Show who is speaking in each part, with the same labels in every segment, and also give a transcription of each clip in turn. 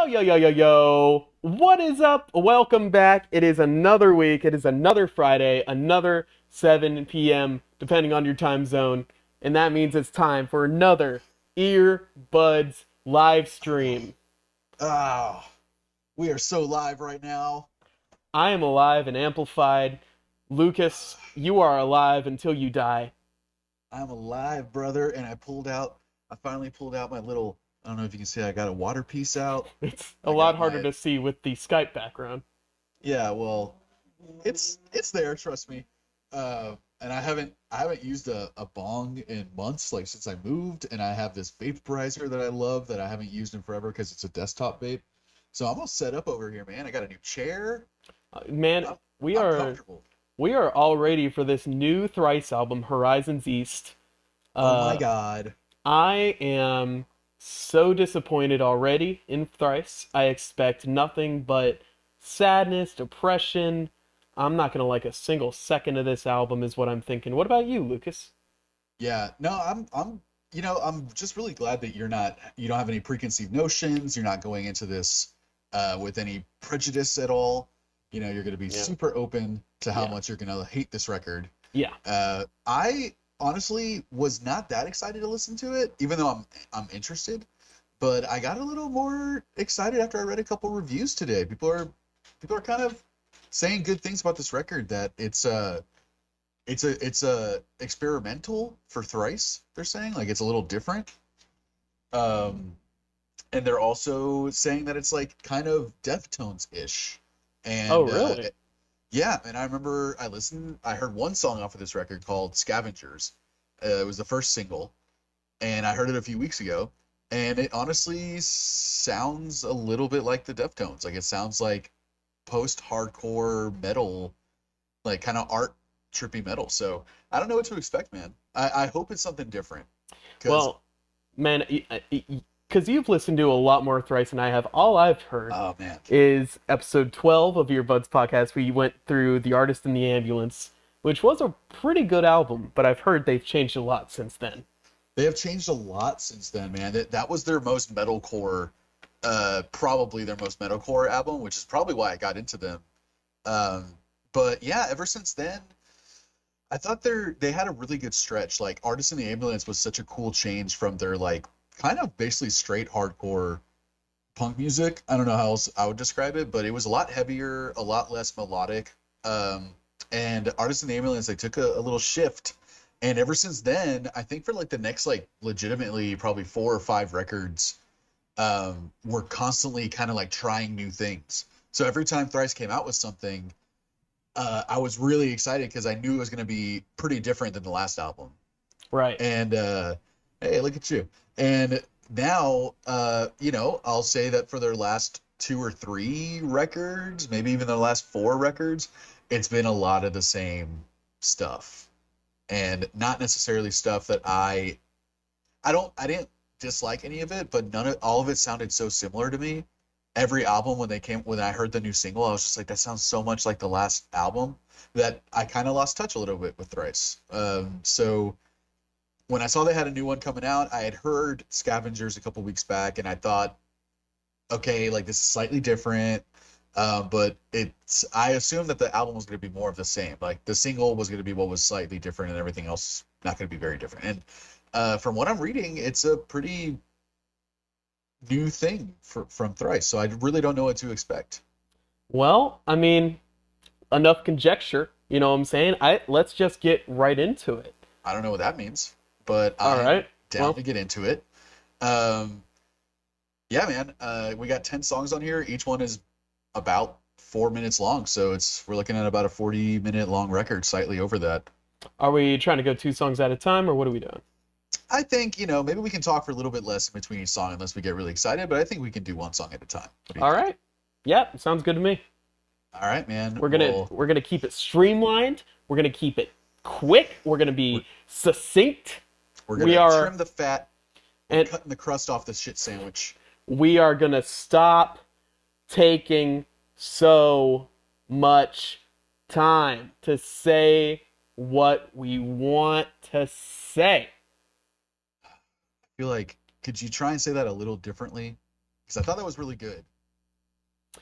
Speaker 1: Yo. What is up? Welcome back. It is another week. It is another Friday, another 7 p.m., depending on your time zone. And that means it's time for another Earbuds live stream.
Speaker 2: Ah, we are so live right now.
Speaker 1: I am alive and amplified. Lucas, you are alive until you die.
Speaker 2: I'm alive, brother, and I finally pulled out my little, I don't know if you can see, I got a water piece out.
Speaker 1: It's a
Speaker 2: I
Speaker 1: lot
Speaker 2: got
Speaker 1: harder
Speaker 2: my,
Speaker 1: to see with the Skype background.
Speaker 2: yeah, well, it's there, trust me. And I haven't used a bong in months, like since I moved, and I have this vaporizer that I love that I haven't used in forever because it's a desktop vape. So I'm all set up over here, man. I got a new chair.
Speaker 1: Man,
Speaker 2: I'm,
Speaker 1: we
Speaker 2: I'm
Speaker 1: are
Speaker 2: comfortable.
Speaker 1: we are all ready for this new Thrice album, Horizons East.
Speaker 2: Oh my
Speaker 1: Uh,
Speaker 2: God.
Speaker 1: I am so disappointed already in Thrice. I expect nothing but sadness, depression. I'm not gonna like a single second of this album, is what I'm thinking. What about you, Lucas?
Speaker 2: Yeah, no, I'm just really glad that you don't have any preconceived notions. You're not going into this with any prejudice at all. You're going to be
Speaker 1: Yeah,
Speaker 2: super open to how
Speaker 1: yeah,
Speaker 2: much you're going to hate this record.
Speaker 1: yeah.
Speaker 2: I honestly was not that excited to listen to it, even though I'm interested. But I got a little more excited after I read a couple reviews today. People are kind of saying good things about this record. That it's a experimental for Thrice, they're saying. Like it's a little different. Um and they're also saying that it's like kind of Deftones-ish.
Speaker 1: Oh,
Speaker 2: And
Speaker 1: really?
Speaker 2: yeah, and I remember I heard one song off of this record called Scavengers. It was the first single, and I heard it a few weeks ago, and it honestly sounds a little bit like the Deftones. Like it sounds like post-hardcore metal, like kind of art trippy metal. So I don't know what to expect, man. I hope it's something different. Cause
Speaker 1: Well, man, because you've listened to a lot more Thrice than I have. All I've heard
Speaker 2: oh man,
Speaker 1: is episode 12 of your Buds podcast, where you went through The Artist in the Ambulance, which was a pretty good album, but I've heard they've changed a lot since then.
Speaker 2: they have changed a lot since then, man. That was their most metalcore, probably their most metalcore album, which is probably why I got into them. Um, but yeah, ever since then, I thought they had a really good stretch. Like Artist in the Ambulance was such a cool change from their like kind of basically straight hardcore punk music. I don't know how else I would describe it, but it was a lot heavier, a lot less melodic. Um, and Artist in the Ambulance, they took a little shift. And ever since then, I think for like the next like legitimately probably 4 or 5 records, we're constantly kind of like trying new things. So every time Thrice came out with something, I was really excited because I knew it was going to be pretty different than the last album.
Speaker 1: Right.
Speaker 2: And hey, look at you. And now, I'll say that for their last 2 or 3 records, maybe even their last 4 records, it's been a lot of the same stuff, and not necessarily stuff that I didn't dislike any of it, but all of it sounded so similar to me. Every album when I heard the new single, I was just like, that sounds so much like the last album that I kind of lost touch a little bit with Thrice. So when I saw they had a new one coming out, I had heard Scavengers a couple weeks back, and I thought, okay, like this is slightly different. But I assumed that the album was going to be more of the same. Like the single was going to be what was slightly different, and everything else not going to be very different. And from what I'm reading, it's a pretty new thing from Thrice. So I really don't know what to expect.
Speaker 1: Well, I mean, enough conjecture. You know what I'm saying? Let's just get right into it.
Speaker 2: I don't know what that means, but
Speaker 1: All
Speaker 2: I am
Speaker 1: right.
Speaker 2: down
Speaker 1: Well,
Speaker 2: to get into it. Um, yeah, man. We got 10 songs on here. Each one is about 4 minutes long, so we're looking at about a 40-minute long record, slightly over that.
Speaker 1: are we trying to go 2 songs at a time, or what are we doing?
Speaker 2: I think, maybe we can talk for a little bit less in between each song unless we get really excited, but I think we can do one song at a time. What do you
Speaker 1: All
Speaker 2: think?
Speaker 1: right. Yeah, sounds good to me.
Speaker 2: All right, man.
Speaker 1: We're gonna
Speaker 2: Well,
Speaker 1: we're gonna keep it streamlined. We're gonna keep it quick. We're gonna
Speaker 2: we're,
Speaker 1: be succinct.
Speaker 2: we're
Speaker 1: We
Speaker 2: gonna trim
Speaker 1: are
Speaker 2: the fat. We're
Speaker 1: and
Speaker 2: cutting the crust off this shit sandwich.
Speaker 1: we are gonna stop taking so much time to say what we want to say.
Speaker 2: I feel like, could you try and say that a little differently? because I thought that was really good.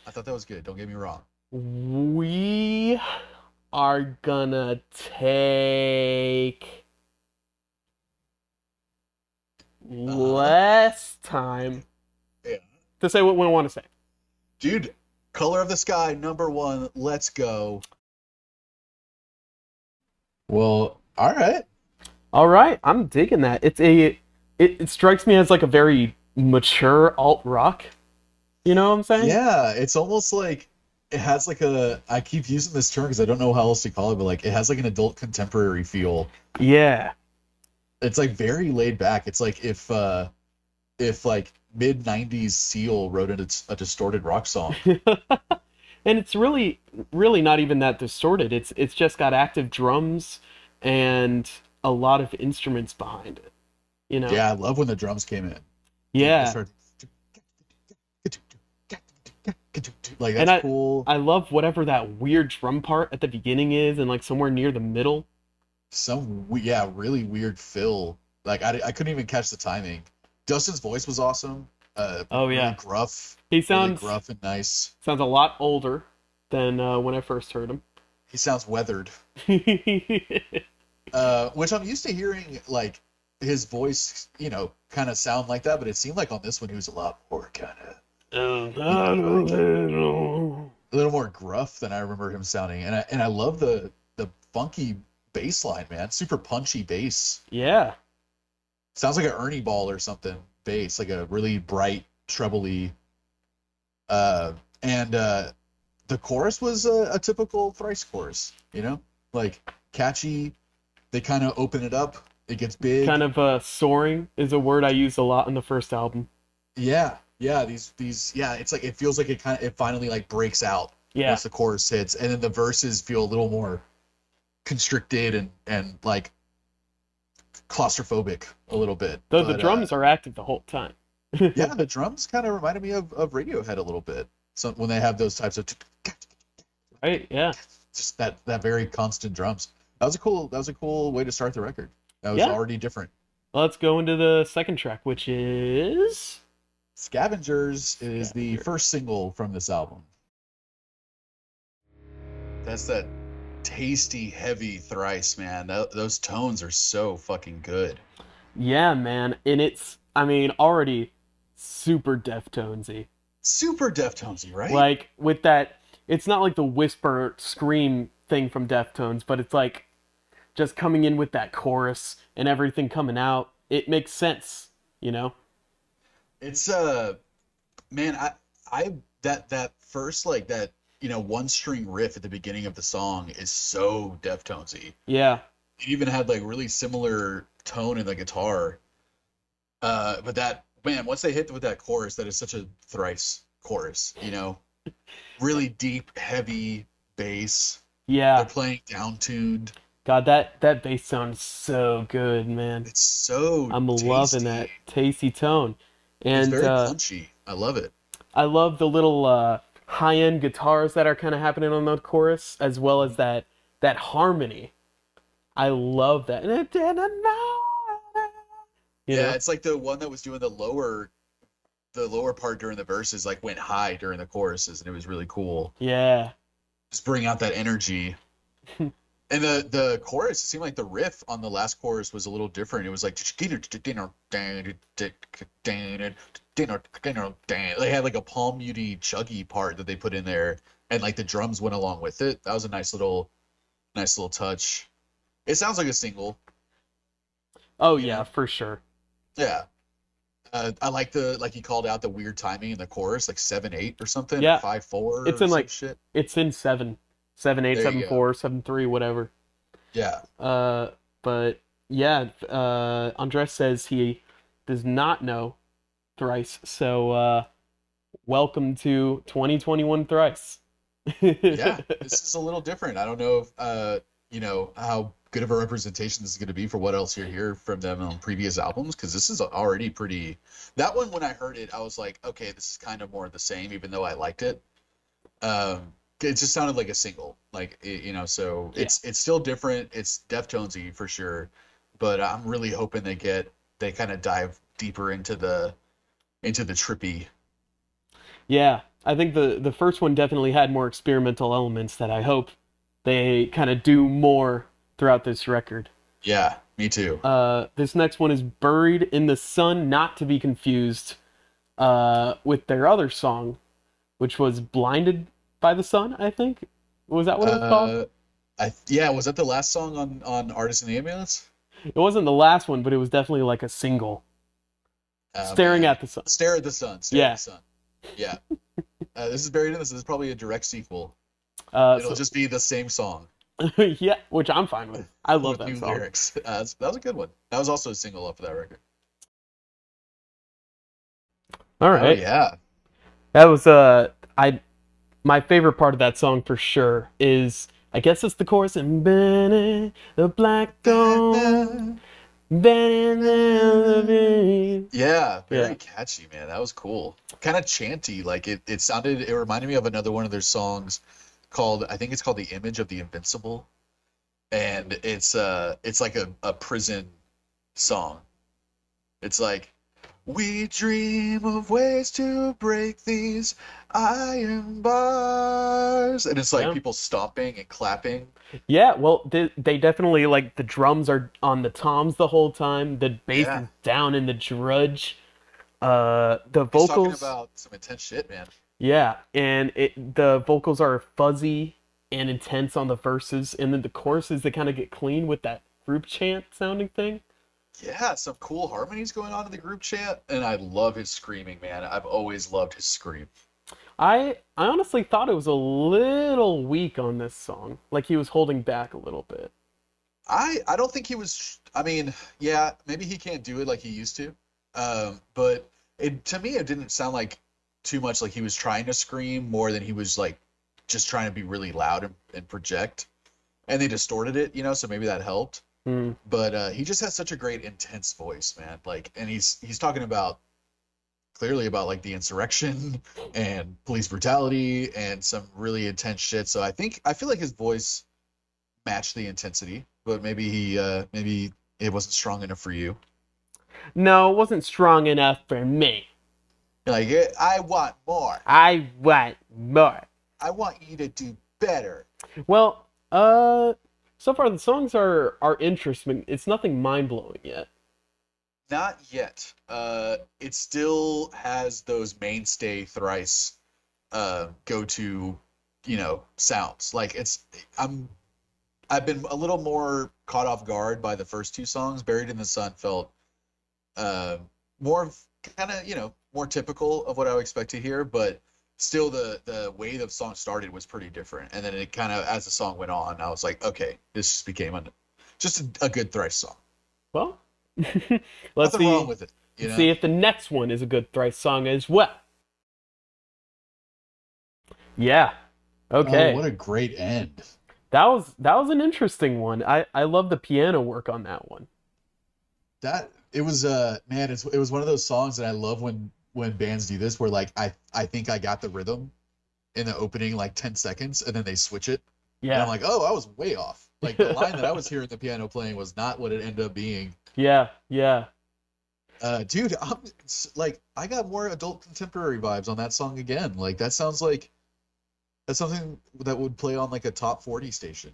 Speaker 2: I thought that was good. Don't get me wrong.
Speaker 1: We are gonna take less time
Speaker 2: Yeah.
Speaker 1: to say what we want to say.
Speaker 2: Dude, Color of the Sky, #1. Let's go. Well, all right.
Speaker 1: All right, I'm digging that. It strikes me as like a very mature alt rock. You know what I'm saying?
Speaker 2: Yeah, it's almost like it has like I keep using this term because I don't know how else to call it, but like it has like an adult contemporary feel.
Speaker 1: Yeah.
Speaker 2: It's like very laid back. It's like if like mid 90s Seal wrote a distorted rock song.
Speaker 1: And it's really not even that distorted. It's just got active drums and a lot of instruments behind it, you know?
Speaker 2: Yeah, I love when the drums came in.
Speaker 1: Yeah.
Speaker 2: Like
Speaker 1: And
Speaker 2: that's cool.
Speaker 1: I love whatever that weird drum part at the beginning is and like somewhere near the middle.
Speaker 2: Yeah, really weird fill. Like I couldn't even catch the timing. Dustin's voice was awesome.
Speaker 1: Oh
Speaker 2: Really
Speaker 1: yeah.
Speaker 2: gruff.
Speaker 1: He
Speaker 2: Really
Speaker 1: sounds
Speaker 2: gruff and nice.
Speaker 1: sounds a lot older than when I first heard him.
Speaker 2: He sounds weathered. Which I'm used to hearing like his voice, kind of sound like that, but it seemed like on this one he was a lot more kind of a little more gruff than I remember him sounding. And I love the funky bass line, man. Super punchy bass.
Speaker 1: Yeah.
Speaker 2: Sounds like an Ernie Ball or something. Bass, like a really bright, trebly. And the chorus was a typical Thrice chorus, like catchy. They kind of open it up. It gets big.
Speaker 1: Kind of soaring is a word I used a lot in the first album.
Speaker 2: Yeah. It's like it feels like it finally like breaks out once the chorus hits, and then the verses feel a little more constricted and like claustrophobic a little bit.
Speaker 1: Though the drums are active the whole time.
Speaker 2: Yeah, the drums kind of reminded me of Radiohead a little bit. So when they have those types of
Speaker 1: right, yeah,
Speaker 2: just that very constant drums. That was a cool way to start the record. That was already different.
Speaker 1: Let's go into the second track, which is
Speaker 2: Scavengers is the first single from this album. That's that tasty, heavy Thrice, man. Those tones are so fucking good.
Speaker 1: Yeah, man. And it's, I mean, already super Deftonesy.
Speaker 2: Super Deftonesy, right?
Speaker 1: Like, with that, it's not like the whisper scream thing from Deftones, but it's like just coming in with that chorus and everything coming out. It makes sense, you know?
Speaker 2: It's man, I that first like that one string riff at the beginning of the song is so Deftonesy.
Speaker 1: Yeah.
Speaker 2: It even had like really similar tone in the guitar. But that man, once they hit with that chorus, that is such a Thrice chorus, really deep, heavy bass.
Speaker 1: Yeah.
Speaker 2: They're playing down-tuned.
Speaker 1: God, that bass sounds so good, man.
Speaker 2: It's so
Speaker 1: I'm loving that tasty tone. And
Speaker 2: it's very punchy. I love it.
Speaker 1: I love the little high-end guitars that are kind of happening on the chorus, as well as that harmony. I love that.
Speaker 2: Yeah, it's like the one that was doing the lower part during the verses like went high during the choruses, and it was really cool.
Speaker 1: Yeah.
Speaker 2: Just bring out that energy. And the chorus, it seemed like the riff on the last chorus was a little different. It was like they had like a palm muty chuggy part that they put in there, and like the drums went along with it. That was a nice little touch. It sounds like a single.
Speaker 1: Oh yeah, for sure.
Speaker 2: Yeah. I like like you called out the weird timing in the chorus, like 7/8 or something.
Speaker 1: Yeah.
Speaker 2: 5/4.
Speaker 1: It's in like
Speaker 2: shit.
Speaker 1: It's in 7/8, 7/4, 7/3, whatever.
Speaker 2: Yeah.
Speaker 1: But yeah, Andres says he does not know Thrice, so welcome to 2021 Thrice.
Speaker 2: Yeah, this is a little different. I don't know if how good of a representation this is going to be for what else you hear from them on previous albums, because this is already pretty. That one, when I heard it, I was like, okay, this is kind of more of the same, even though I liked it. It just sounded like a single, like so it's still different. It's Deftonesy for sure, but I'm really hoping they kind of dive deeper into the trippy
Speaker 1: Yeah, I think the first one definitely had more experimental elements that I hope they kind of do more throughout this record.
Speaker 2: Yeah, me too.
Speaker 1: This next one is Buried in the Sun, not to be confused with their other song, which was Blinded by the Sun, I think. Was that what it was called?
Speaker 2: Uh, yeah, was that the last song on Artists in the Ambulance?
Speaker 1: It wasn't the last one, but it was definitely like a single.
Speaker 2: Oh
Speaker 1: Staring
Speaker 2: man,
Speaker 1: at the Sun.
Speaker 2: Stare at the Sun. Stare at
Speaker 1: Yeah.
Speaker 2: the Sun. Yeah. This is buried in this. This is probably a direct sequel. It'll
Speaker 1: So
Speaker 2: just be the same song
Speaker 1: yeah, which I'm fine with. I love
Speaker 2: with
Speaker 1: that
Speaker 2: new
Speaker 1: song.
Speaker 2: lyrics. That was a good one. That was also a single off of that record.
Speaker 1: All
Speaker 2: Oh
Speaker 1: right.
Speaker 2: yeah.
Speaker 1: That was I my favorite part of that song for sure is I guess it's the chorus and Benny the Black Dome Benny the
Speaker 2: Yeah,
Speaker 1: Yeah.
Speaker 2: very catchy, man. That was cool. Kind of chanty. Like it reminded me of another one of their songs called, I think it's called The Image of the Invincible. And it's like a prison song. It's like, we dream of ways to break these iron bars. And it's like
Speaker 1: Yeah.
Speaker 2: people stomping and clapping.
Speaker 1: Yeah, well they definitely like the drums are on the toms the whole time. The bass
Speaker 2: Yeah.
Speaker 1: is down in the drudge. The
Speaker 2: He's talking
Speaker 1: vocals,
Speaker 2: about some intense shit, man.
Speaker 1: yeah, and the vocals are fuzzy and intense on the verses, and then the choruses they kind of get clean with that group chant sounding thing.
Speaker 2: Yeah, some cool harmonies going on in the group chat, and I love his screaming, man. I've always loved his scream.
Speaker 1: I honestly thought it was a little weak on this song, like he was holding back a little bit.
Speaker 2: I don't think he was. I mean, yeah, maybe he can't do it like he used to. But it to me it didn't sound like too much like he was trying to scream more than he was like just trying to be really loud and project. And they distorted it, so maybe that helped.
Speaker 1: Hmm.
Speaker 2: But he just has such a great intense voice, man. Like, and he's talking about clearly about like the insurrection and police brutality and some really intense shit. So I feel like his voice matched the intensity, but maybe it wasn't strong enough for you.
Speaker 1: No, it wasn't strong enough for me.
Speaker 2: You're like, I want more.
Speaker 1: I want more.
Speaker 2: I want you to do better.
Speaker 1: Well, so far the songs are interesting. It's nothing mind blowing yet.
Speaker 2: Not yet. It still has those mainstay Thrice go-to, sounds. Like I've been a little more caught off guard by the first two songs. Buried in the Sun felt more kind of, more typical of what I would expect to hear, but still the way the song started was pretty different. And then it kind of, as the song went on, I was like, okay, this just became just a good Thrice song.
Speaker 1: Well, let's
Speaker 2: Nothing wrong with it.
Speaker 1: see if the next one is a good Thrice song as well. Yeah. Okay.
Speaker 2: Oh, what a great end.
Speaker 1: That was an interesting one. I love the piano work on that one.
Speaker 2: That it was man, it was one of those songs that I love when bands do this where like I think I got the rhythm in the opening like 10 seconds and then they switch it. And
Speaker 1: Yeah.
Speaker 2: I'm like, "Oh, I was way off." Like the line that I was hearing the piano playing was not what it ended up being.
Speaker 1: Yeah. Yeah.
Speaker 2: Dude, like I got more adult contemporary vibes on that song again. Like that sounds like that's something that would play on like a top 40 station,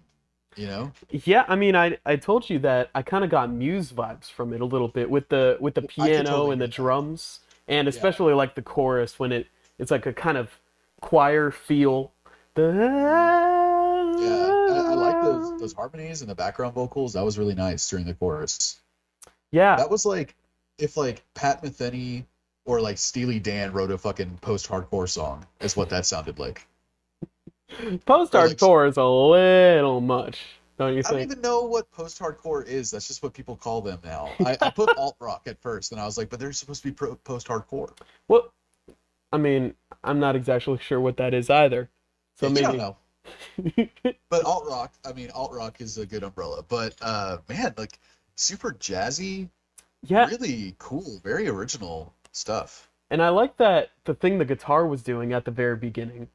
Speaker 2: you know?
Speaker 1: Yeah, I mean, I told you that I kind of got Muse vibes from it a little bit with the
Speaker 2: I could
Speaker 1: piano
Speaker 2: totally
Speaker 1: and the
Speaker 2: get that.
Speaker 1: drums, and
Speaker 2: Yeah.
Speaker 1: especially like the chorus when it's like a kind of choir feel.
Speaker 2: Yeah, I like those harmonies and the background vocals. That was really nice during the chorus.
Speaker 1: Yeah,
Speaker 2: That was like if like Pat Metheny or like Steely Dan wrote a fucking post-hardcore song, is what that sounded like. Or like
Speaker 1: post-hardcore is a little much, don't you
Speaker 2: I don't
Speaker 1: think?
Speaker 2: even know what post-hardcore is. That's just what people call them now. I put alt rock at first, and I was like, but they're supposed to be post-hardcore.
Speaker 1: Well, I mean, I'm not exactly sure what that is either. So
Speaker 2: You don't
Speaker 1: maybe.
Speaker 2: know. But alt rock is a good umbrella. But man, like super jazzy,
Speaker 1: Yeah,
Speaker 2: really cool, very original stuff.
Speaker 1: and I like that the thing the guitar was doing at the very beginning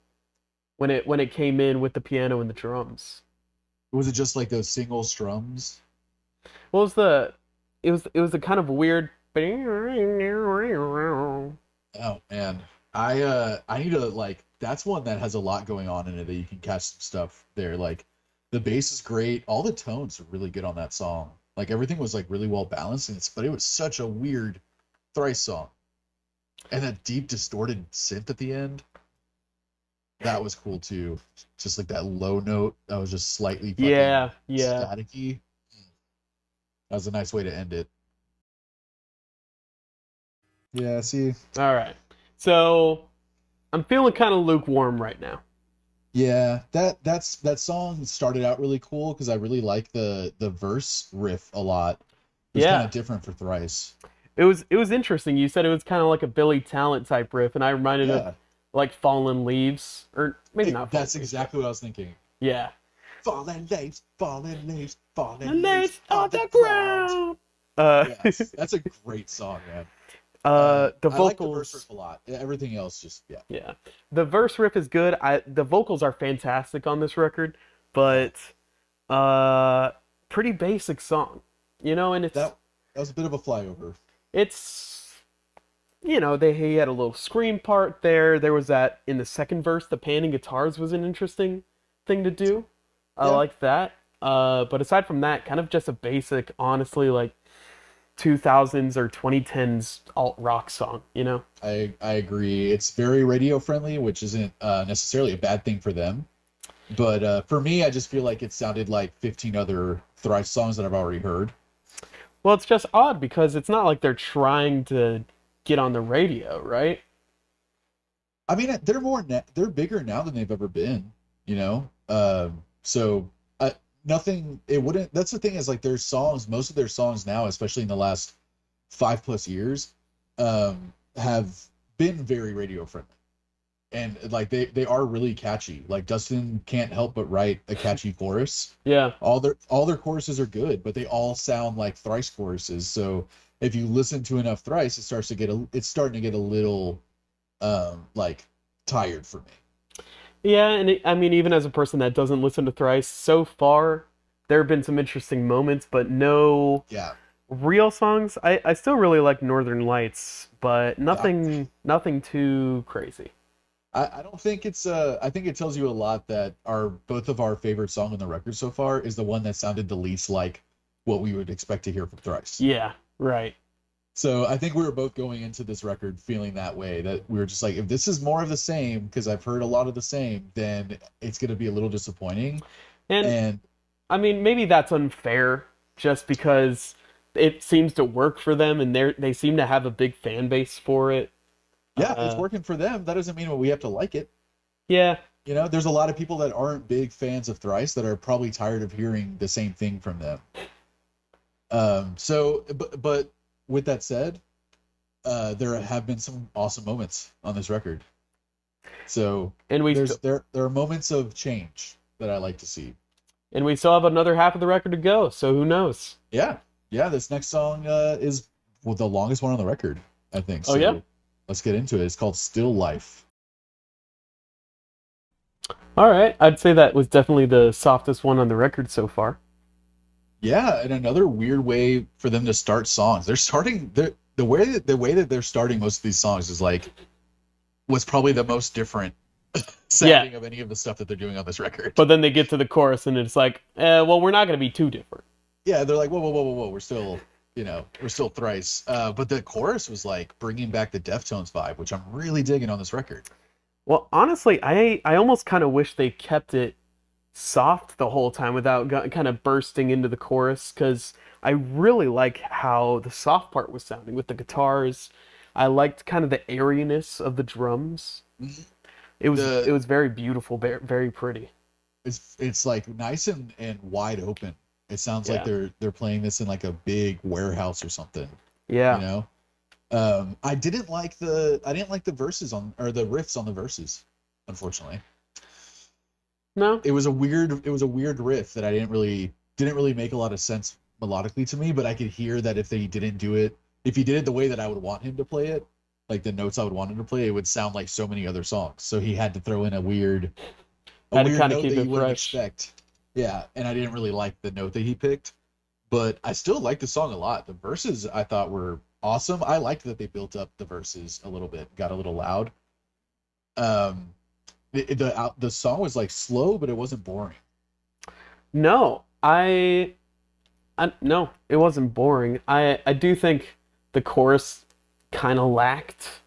Speaker 1: when it came in with the piano and the drums.
Speaker 2: Was it just like those single strums?
Speaker 1: What was it was a kind of weird.
Speaker 2: Oh man. I need to like that's one that has a lot going on in it that you can catch some stuff there. Like the bass is great, all the tones are really good on that song. Like everything was like really well balanced, and but it was such a weird Thrice song. And that deep distorted synth at the end, that was cool too. Just like that low note that was just slightly fucking
Speaker 1: Yeah, yeah.
Speaker 2: staticky. That was a nice way to end it. Yeah, see.
Speaker 1: All right. So I'm feeling kind of lukewarm right now.
Speaker 2: Yeah, that song started out really cool because I really like the verse riff a lot. It was kind
Speaker 1: Yeah.
Speaker 2: of different for Thrice.
Speaker 1: It was interesting. You said it was kind of like a Billy Talent type riff, and I reminded of
Speaker 2: Yeah,
Speaker 1: like Fallen Leaves, or maybe not Fallen
Speaker 2: that's
Speaker 1: Leaves, but
Speaker 2: exactly what I was thinking.
Speaker 1: yeah.
Speaker 2: Falling leaves,
Speaker 1: And
Speaker 2: falling leaves
Speaker 1: lays
Speaker 2: on
Speaker 1: on
Speaker 2: the
Speaker 1: the
Speaker 2: ground.
Speaker 1: ground.
Speaker 2: Yes, that's a great song, man.
Speaker 1: The
Speaker 2: I like the verse
Speaker 1: vocals,
Speaker 2: riff a lot. Everything else, just yeah,
Speaker 1: yeah. The verse riff is good. The vocals are fantastic on this record,
Speaker 2: yeah.
Speaker 1: but uh, pretty basic song, and
Speaker 2: That was a bit of a flyover.
Speaker 1: it's he had a little scream part there. There was that in the second verse. The panning guitars was an interesting thing to do. I
Speaker 2: Yeah,
Speaker 1: like that. But aside from that, kind of just a basic, honestly, like 2000s or 2010s alt rock song.
Speaker 2: I agree. It's very radio friendly, which isn't necessarily a bad thing for them. But for me, I just feel like it sounded like 15 other Thrice songs that I've already heard.
Speaker 1: Well, it's just odd because it's not like they're trying to get on the radio, right?
Speaker 2: I mean, they're bigger now than they've ever been, you know. So nothing. It wouldn't. That's the thing is like their songs. Most of their songs now, especially in the last 5+ years, have been very radio friendly, and like they are really catchy. Like Dustin can't help but write a catchy chorus.
Speaker 1: Yeah.
Speaker 2: All their choruses are good, but they all sound like Thrice choruses. So if you listen to enough Thrice, it's starting to get a little like tired for me.
Speaker 1: Yeah, and I mean, even as a person that doesn't listen to Thrice, so far there have been some interesting moments, but no
Speaker 2: Yeah.
Speaker 1: real songs. I still really like Northern Lights, but
Speaker 2: Yeah.
Speaker 1: nothing too crazy.
Speaker 2: I don't think it's I think it tells you a lot that our both of our favorite song on the record so far is the one that sounded the least like what we would expect to hear from Thrice.
Speaker 1: Yeah, right.
Speaker 2: So I think we were both going into this record feeling that way, that we were just like, if this is more of the same, because I've heard a lot of the same, then it's going to be a little disappointing.
Speaker 1: And
Speaker 2: And
Speaker 1: I mean, maybe that's unfair just because it seems to work for them and they seem to have a big fan base for it.
Speaker 2: yeah, it's
Speaker 1: Uh,
Speaker 2: working for them. That doesn't mean we have to like it.
Speaker 1: yeah.
Speaker 2: You know, there's a lot of people that aren't big fans of Thrice that are probably tired of hearing the same thing from them. But with that said, there have been some awesome moments on this record. So
Speaker 1: And we
Speaker 2: there's
Speaker 1: still
Speaker 2: there are moments of change that I like to see.
Speaker 1: and we still have another half of the record to go, so who knows?
Speaker 2: Yeah, yeah. This next song is well, the longest one on the record, I think.
Speaker 1: Oh
Speaker 2: So
Speaker 1: yeah?
Speaker 2: let's get into it. It's called "Still Life."
Speaker 1: All right. I'd say that was definitely the softest one on the record so far.
Speaker 2: Yeah, and another weird way for them to start songs. The way that they're starting most of these songs is like was probably the most different
Speaker 1: Yeah.
Speaker 2: sounding of any of the stuff that they're doing on this record.
Speaker 1: But then they get to the chorus and it's like, well, we're not going to be too different.
Speaker 2: Yeah, they're like, whoa, whoa, whoa, whoa, whoa. We're still Thrice. But the chorus was like bringing back the Deftones vibe, which I'm really digging on this record.
Speaker 1: Well, honestly, I almost kind of wish they kept it soft the whole time without kind of bursting into the chorus because I really like how the soft part was sounding with the guitars. I liked kind of the airiness of the drums.
Speaker 2: Mhm.
Speaker 1: It
Speaker 2: The
Speaker 1: was very beautiful, very, very pretty.
Speaker 2: it's like nice and wide open. It sounds like
Speaker 1: Yeah.
Speaker 2: they're playing this in like a big warehouse or something, you
Speaker 1: Yeah.
Speaker 2: know? I didn't like the verses on or the riffs on the verses, unfortunately.
Speaker 1: No?
Speaker 2: It was a weird riff that I didn't really make a lot of sense melodically to me, but I could hear that if he did it the way that I would want him to play it, like the notes I would want him to play, it would sound like so many other songs. So he had to throw in a
Speaker 1: Had to
Speaker 2: weird
Speaker 1: kind of
Speaker 2: note
Speaker 1: keep
Speaker 2: that you
Speaker 1: it
Speaker 2: wouldn't
Speaker 1: fresh.
Speaker 2: expect. Yeah, and I didn't really like the note that he picked, but I still like the song a lot. The verses I thought were awesome. I liked that they built up the verses a little bit, got a little loud. Um, the song was like slow, but it wasn't boring.
Speaker 1: No, no, it wasn't boring. I do think the chorus kind of lacked,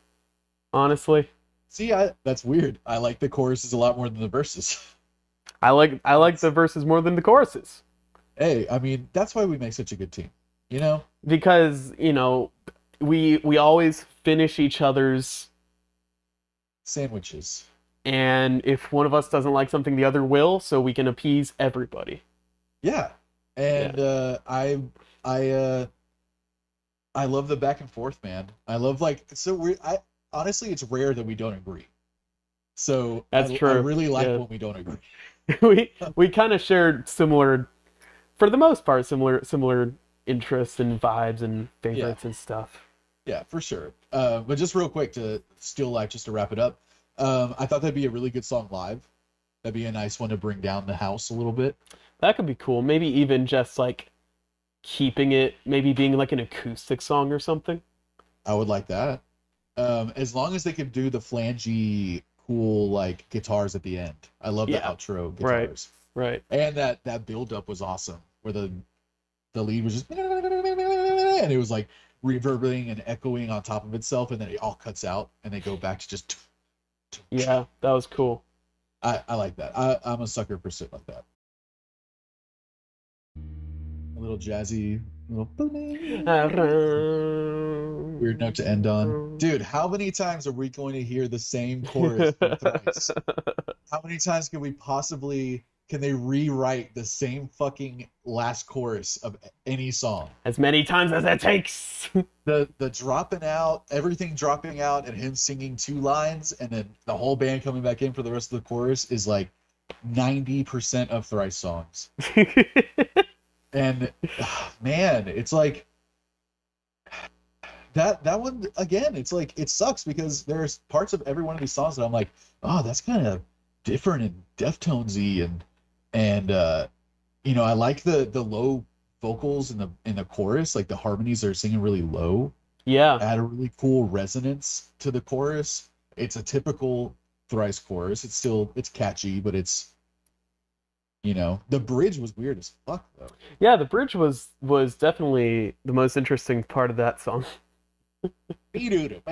Speaker 1: honestly.
Speaker 2: See, that's weird. I like the choruses a lot more than the verses.
Speaker 1: I like the verses more than the choruses
Speaker 2: Hey, I mean, that's why we make such a good team. You know?
Speaker 1: because, we always finish each other's,
Speaker 2: Sandwiches.
Speaker 1: and if one of us doesn't like something, the other will, so we can appease everybody.
Speaker 2: Yeah.
Speaker 1: Yeah.
Speaker 2: And I love the back and forth, man. I love like so we I honestly it's rare that we don't agree. So
Speaker 1: That's
Speaker 2: I
Speaker 1: true.
Speaker 2: really like
Speaker 1: Yeah.
Speaker 2: when we don't agree.
Speaker 1: We kind of shared similar, for the most part, similar interests and vibes and
Speaker 2: Yeah,
Speaker 1: favorites and stuff.
Speaker 2: yeah, for sure. But just real quick to Still Life, just to wrap it up. I thought that'd be a really good song live. That'd be a nice one to bring down the house a little bit.
Speaker 1: That could be cool. Maybe even just like keeping it, maybe being like an acoustic song or something.
Speaker 2: I would like that. As long as they could do the flangey, cool like guitars at the end. I love the
Speaker 1: Yeah.
Speaker 2: outro
Speaker 1: Right.
Speaker 2: guitars.
Speaker 1: Right.
Speaker 2: And that build up was awesome, where the lead was just and it was like reverberating and echoing on top of itself, and then it all cuts out and they go back to just.
Speaker 1: Yeah, that was cool.
Speaker 2: I like that. I'm a sucker for shit like that. A little jazzy, little weird note to end on. Dude, how many times are we going to hear the same chorus from Thrice? How many times can they rewrite the same fucking last chorus of any song?
Speaker 1: As many times as it takes.
Speaker 2: The dropping out, everything dropping out, and him singing two lines, and then the whole band coming back in for the rest of the chorus is like 90% of Thrice songs. And man, it's like that one again. It's like it sucks because there's parts of every one of these songs that I'm like, oh, that's kind of different and Deftonesy, and I like the low vocals in the chorus, like the harmonies are singing really low.
Speaker 1: Yeah.
Speaker 2: Add a really cool resonance to the chorus. It's a typical Thrice chorus. It's catchy, but the bridge was weird as fuck though.
Speaker 1: Yeah, the bridge was definitely the most interesting part of that song.
Speaker 2: And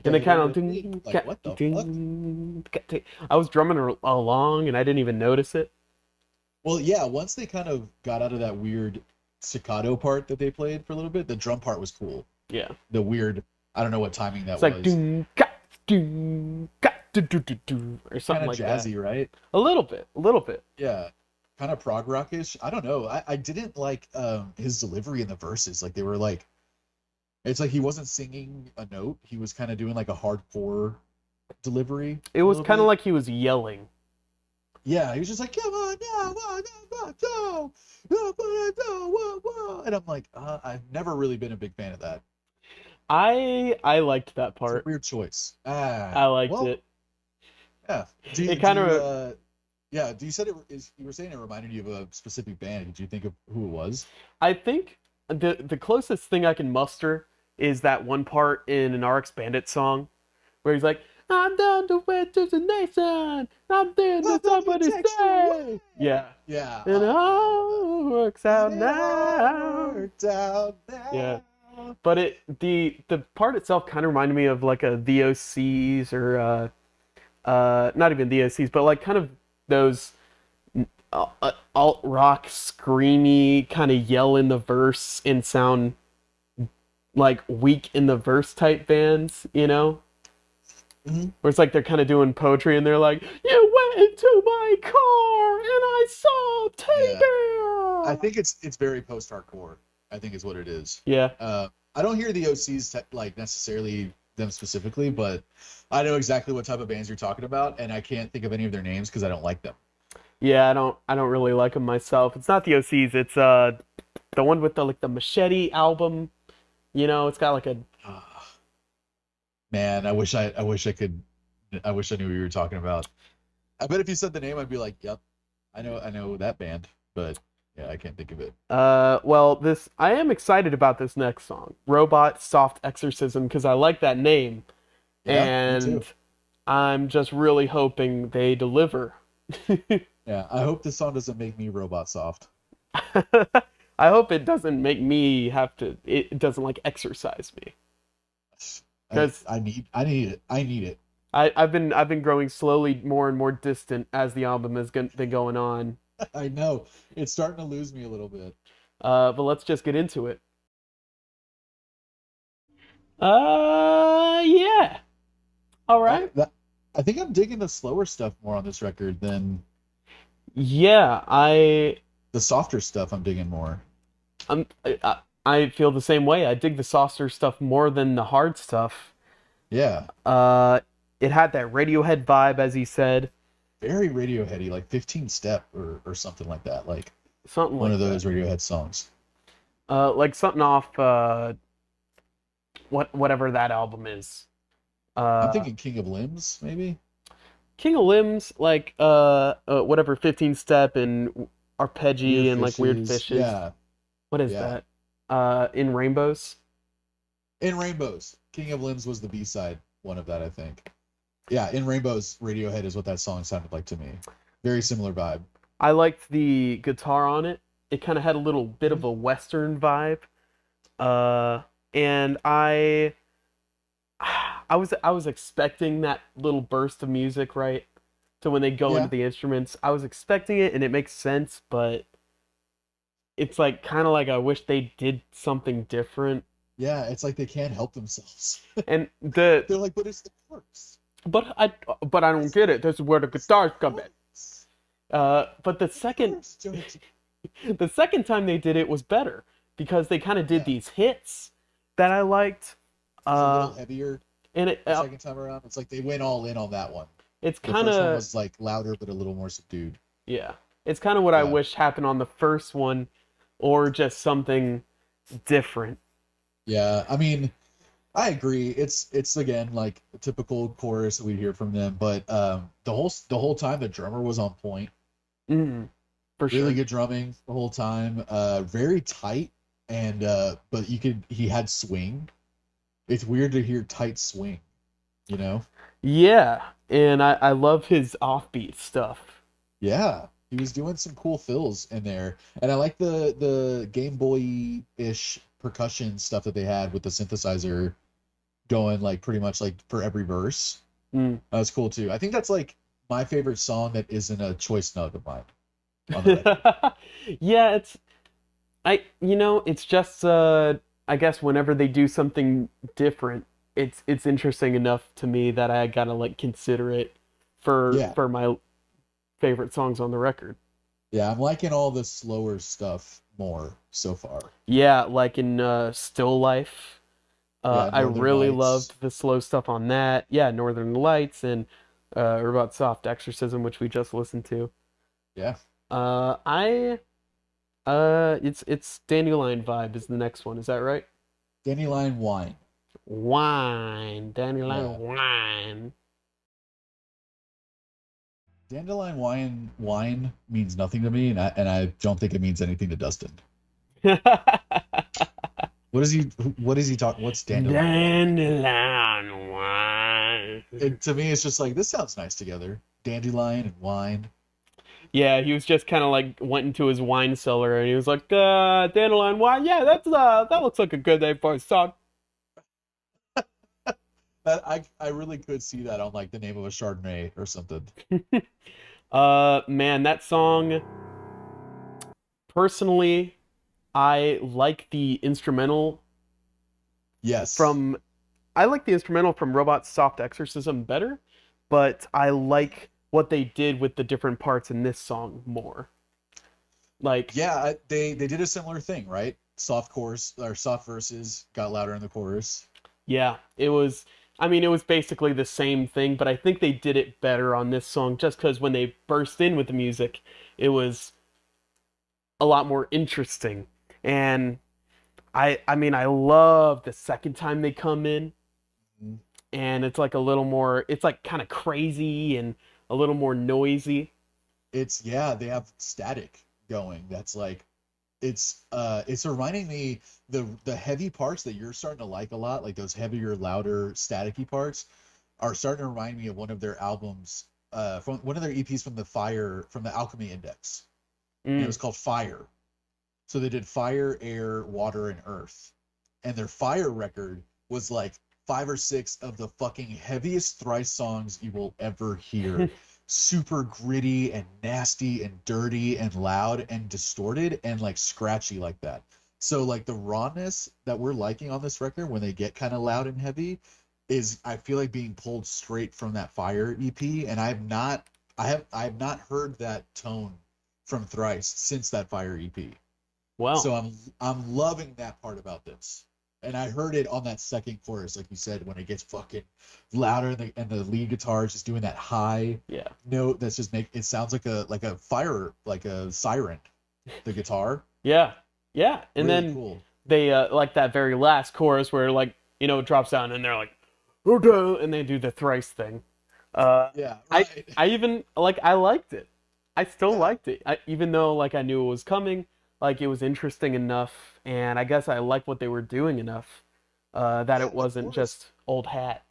Speaker 1: And it kind of
Speaker 2: like what the fuck?
Speaker 1: I was drumming along and I didn't even notice it.
Speaker 2: Well, yeah, once they kind of got out of that weird staccato part that they played for a little bit, the drum part was cool.
Speaker 1: Yeah.
Speaker 2: The weird, I don't know what timing that
Speaker 1: It's like
Speaker 2: was.
Speaker 1: doom ka do do do do or something
Speaker 2: Kind of
Speaker 1: like
Speaker 2: jazzy,
Speaker 1: that.
Speaker 2: right?
Speaker 1: A little bit, a little bit.
Speaker 2: Yeah. Kind of prog rockish. I don't know. I didn't like his delivery in the verses. Like they were like it's like he wasn't singing a note. He was kind of doing like a hardcore delivery.
Speaker 1: It was kind of like he was yelling.
Speaker 2: Yeah, he was just like, come on now, go, whoa. And I'm like, I've never really been a big fan of that.
Speaker 1: I liked that
Speaker 2: It's a
Speaker 1: part.
Speaker 2: weird choice.
Speaker 1: I liked it.
Speaker 2: Yeah.
Speaker 1: It kind of
Speaker 2: yeah, you were saying it reminded you of a specific band. Did you think of who it was?
Speaker 1: I think the closest thing I can muster is that one part in an RX Bandit song where he's like, I'm down to wait to the nation. I'm there to somebody say. Yeah.
Speaker 2: Yeah.
Speaker 1: And it all works out now.
Speaker 2: Worked out now.
Speaker 1: Yeah. But the part itself kind of reminded me of like a The OCs or not even The OCs, but like kind of those alt rock screamy kind of yell in the verse and sound like weak in the verse type bands,
Speaker 2: Mm-hmm.
Speaker 1: Where it's like they're kind of doing poetry and they're like, you went into my car and I saw Teddy Bear.
Speaker 2: I think it's very post-hardcore. I think is what it is.
Speaker 1: Yeah.
Speaker 2: I don't hear the OCs like necessarily them specifically, but I know exactly what type of bands you're talking about, and I can't think of any of their names because I don't like them.
Speaker 1: Yeah, I don't really like them myself. It's not the OCs, it's the one with the Machete album. It's got like a
Speaker 2: Man, I wish I knew what you were talking about. I bet if you said the name, I'd be like, "Yep, I know that band," but yeah, I can't think of it.
Speaker 1: well, I am excited about this next song, Robot Soft Exorcism, because I like that name.
Speaker 2: Yeah, me
Speaker 1: And
Speaker 2: too.
Speaker 1: I'm just really hoping they deliver.
Speaker 2: Yeah, I hope this song doesn't make me robot soft.
Speaker 1: I hope it doesn't make me have to. It doesn't like exercise me
Speaker 2: I
Speaker 1: because
Speaker 2: I need it. I need it.
Speaker 1: I've been growing slowly more and more distant as the album has been going on.
Speaker 2: I know. It's starting to lose me a little bit.
Speaker 1: But let's just get into it. Yeah. All right.
Speaker 2: I think I'm digging the slower stuff more on this record than
Speaker 1: Yeah,
Speaker 2: the softer stuff. I'm digging more.
Speaker 1: I'm I feel the same way. I dig the softer stuff more than the hard stuff.
Speaker 2: Yeah,
Speaker 1: Uh, it had that Radiohead vibe, as he said,
Speaker 2: very Radioheady, like 15 Step or something like that. Like
Speaker 1: something
Speaker 2: one
Speaker 1: like
Speaker 2: of
Speaker 1: that.
Speaker 2: those Radiohead songs.
Speaker 1: Like something off whatever that album is.
Speaker 2: I'm
Speaker 1: Uh,
Speaker 2: thinking King of Limbs, maybe.
Speaker 1: King of Limbs, like whatever 15 Step and
Speaker 2: Weird
Speaker 1: Arpeggi and like Weird
Speaker 2: Fishes.
Speaker 1: Fishes.
Speaker 2: Yeah,
Speaker 1: What is
Speaker 2: yeah.
Speaker 1: that? In Rainbows.
Speaker 2: In Rainbows, King of Limbs was the B-side one of that, I think. Yeah, In Rainbows, Radiohead is what that song sounded like to me. Very similar vibe.
Speaker 1: I liked the guitar on it. It kind of had a little bit of
Speaker 2: Mhm.
Speaker 1: a Western vibe. Uh, and I was expecting that little burst of music, right? So when they go into
Speaker 2: Yeah,
Speaker 1: the instruments, I was expecting it, and it makes sense, but it's like kind of like I wish they did something different.
Speaker 2: yeah. It's like they can't help themselves.
Speaker 1: And the
Speaker 2: They're like, but it's the chorus.
Speaker 1: but I but I don't
Speaker 2: It's
Speaker 1: get it. This is where the
Speaker 2: it's the
Speaker 1: guitars come in.
Speaker 2: chorus.
Speaker 1: But the
Speaker 2: It's the
Speaker 1: second
Speaker 2: chorus, George.
Speaker 1: the second time they did it was better because they kind of did
Speaker 2: Yeah,
Speaker 1: these hits that I liked.
Speaker 2: it was a
Speaker 1: Uh,
Speaker 2: little heavier
Speaker 1: and
Speaker 2: the second time around. It's like they went all in on that one.
Speaker 1: it's
Speaker 2: The
Speaker 1: kind
Speaker 2: first one
Speaker 1: of
Speaker 2: was like louder but a little more subdued.
Speaker 1: yeah, it's kind of what I
Speaker 2: Yeah,
Speaker 1: wish happened on the first one, or just something different.
Speaker 2: yeah. I mean, I agree. It's again like a typical chorus that we hear from them, but the whole time the drummer was on point.
Speaker 1: Mm, for
Speaker 2: Really
Speaker 1: sure.
Speaker 2: good drumming the whole time. Very tight and but he had swing. It's weird to hear tight swing, you know?
Speaker 1: Yeah, and I love his offbeat stuff.
Speaker 2: Yeah. He was doing some cool fills in there. And I like the Game Boy-ish percussion stuff that they had with the synthesizer going like pretty much like for every verse.
Speaker 1: Mm.
Speaker 2: That was cool too. I think that's like my favorite song that isn't a choice note of mine on the record.
Speaker 1: Yeah, it's just I guess whenever they do something different, it's interesting enough to me that I gotta like consider it for
Speaker 2: Yeah.
Speaker 1: for my favorite songs on the record.
Speaker 2: Yeah, I'm liking all the slower stuff more so far.
Speaker 1: Yeah, like in Still Life.
Speaker 2: Yeah,
Speaker 1: I
Speaker 2: Northern
Speaker 1: really
Speaker 2: Lights.
Speaker 1: loved the slow stuff on that. Yeah, Northern Lights and Robot Soft Exorcism, which we just listened to.
Speaker 2: Yeah.
Speaker 1: I it's Dandelion Vibe is the next one. Is that right?
Speaker 2: Dandelion Wine.
Speaker 1: Wine,
Speaker 2: Yeah.
Speaker 1: Dandelion Wine.
Speaker 2: Dandelion wine means nothing to me, and I don't think it means anything to Dustin. What is he what is he talking what's dandelion wine?
Speaker 1: Dandelion Wine.
Speaker 2: To me it's just like this sounds nice together. Dandelion and wine.
Speaker 1: Yeah, he was just kind of like went into his wine cellar and he was like, Dandelion Wine. Yeah, that looks like a good name for a song.
Speaker 2: That I really could see that on like the name of a Chardonnay or something.
Speaker 1: Man, that song, personally, I like the instrumental
Speaker 2: Yes.
Speaker 1: from I like the instrumental from Robot Soft Exorcism better, but I like what they did with the different parts in this song more. Like,
Speaker 2: Yeah, they did a similar thing, right? Soft chorus or soft verses got louder in the chorus.
Speaker 1: yeah, it was basically the same thing, but I think they did it better on this song just because when they burst in with the music, it was a lot more interesting. And I love the second time they come in
Speaker 2: Mhm.
Speaker 1: and it's like a little more, it's like kind of crazy and a little more noisy.
Speaker 2: It's yeah, they have static going. That's like it's reminding me the heavy parts that you're starting to like a lot, like those heavier, louder, staticky parts. are starting to remind me of one of their albums, from one of their EPs from the Alchemy Index, and it
Speaker 1: Mm.
Speaker 2: was called Fire. So they did Fire, Air, Water, and Earth, and their Fire record was like 5 or 6 of the fucking heaviest Thrice songs you will ever hear. Super gritty and nasty and dirty and loud and distorted and like scratchy like that. So like the rawness that we're liking on this record when they get kind of loud and heavy is, I feel like, being pulled straight from that Fire EP, and I have not heard that tone from Thrice since that Fire EP.
Speaker 1: Well,
Speaker 2: So I'm loving that part about this. And I heard it on that second chorus, like you said, when it gets fucking louder and the lead guitar is just doing that high
Speaker 1: yeah.
Speaker 2: note that's just it sounds like a fire, like a siren, the guitar.
Speaker 1: Yeah. Yeah. And
Speaker 2: Really
Speaker 1: then
Speaker 2: cool.
Speaker 1: they like that very last chorus where like, it drops down and they're like, "Okay," and they do the Thrice thing.
Speaker 2: Yeah,
Speaker 1: I
Speaker 2: right.
Speaker 1: I even like I liked it. I still
Speaker 2: Yeah,
Speaker 1: liked it. Even though like I knew it was coming, like it was interesting enough, and I guess I liked what they were doing enough that
Speaker 2: yeah,
Speaker 1: it
Speaker 2: the
Speaker 1: wasn't
Speaker 2: chorus.
Speaker 1: just old hat.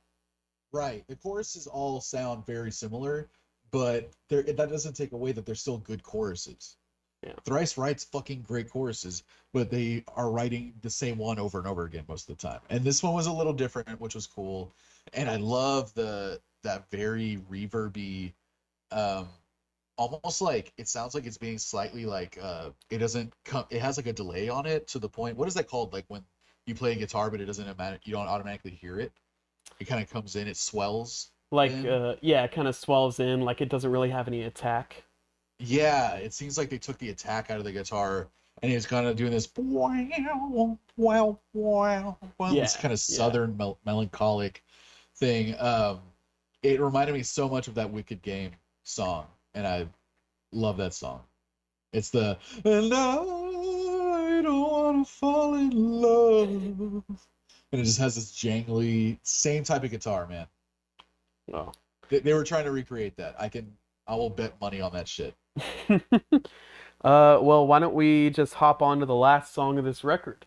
Speaker 2: Right. The choruses all sound very similar, but that doesn't take away that they're still good choruses.
Speaker 1: Yeah.
Speaker 2: Thrice writes fucking great choruses, but they are writing the same one over and over again most of the time. And this one was a little different, which was cool. And I love that very reverby, um, almost like it sounds like it's being slightly like it doesn't come. It has like a delay on it to the point. What is that called? Like when you play a guitar, but it doesn't matter. You don't automatically hear it. It kind of comes in. It swells
Speaker 1: Like
Speaker 2: in.
Speaker 1: yeah, it kind of swells in, like it doesn't really have any attack.
Speaker 2: Yeah, it seems like they took the attack out of the guitar and he's kind of doing this wow, wow, wow, wow, this
Speaker 1: Yeah,
Speaker 2: kind of
Speaker 1: yeah.
Speaker 2: southern melancholic thing. It reminded me so much of that Wicked Game song, and I love that song. It's the "and I don't wanna fall in love," and it just has this jangly, same type of guitar, man.
Speaker 1: Oh.
Speaker 2: They were trying to recreate that. I will bet money on that shit.
Speaker 1: Well, why don't we just hop on to the last song of this record,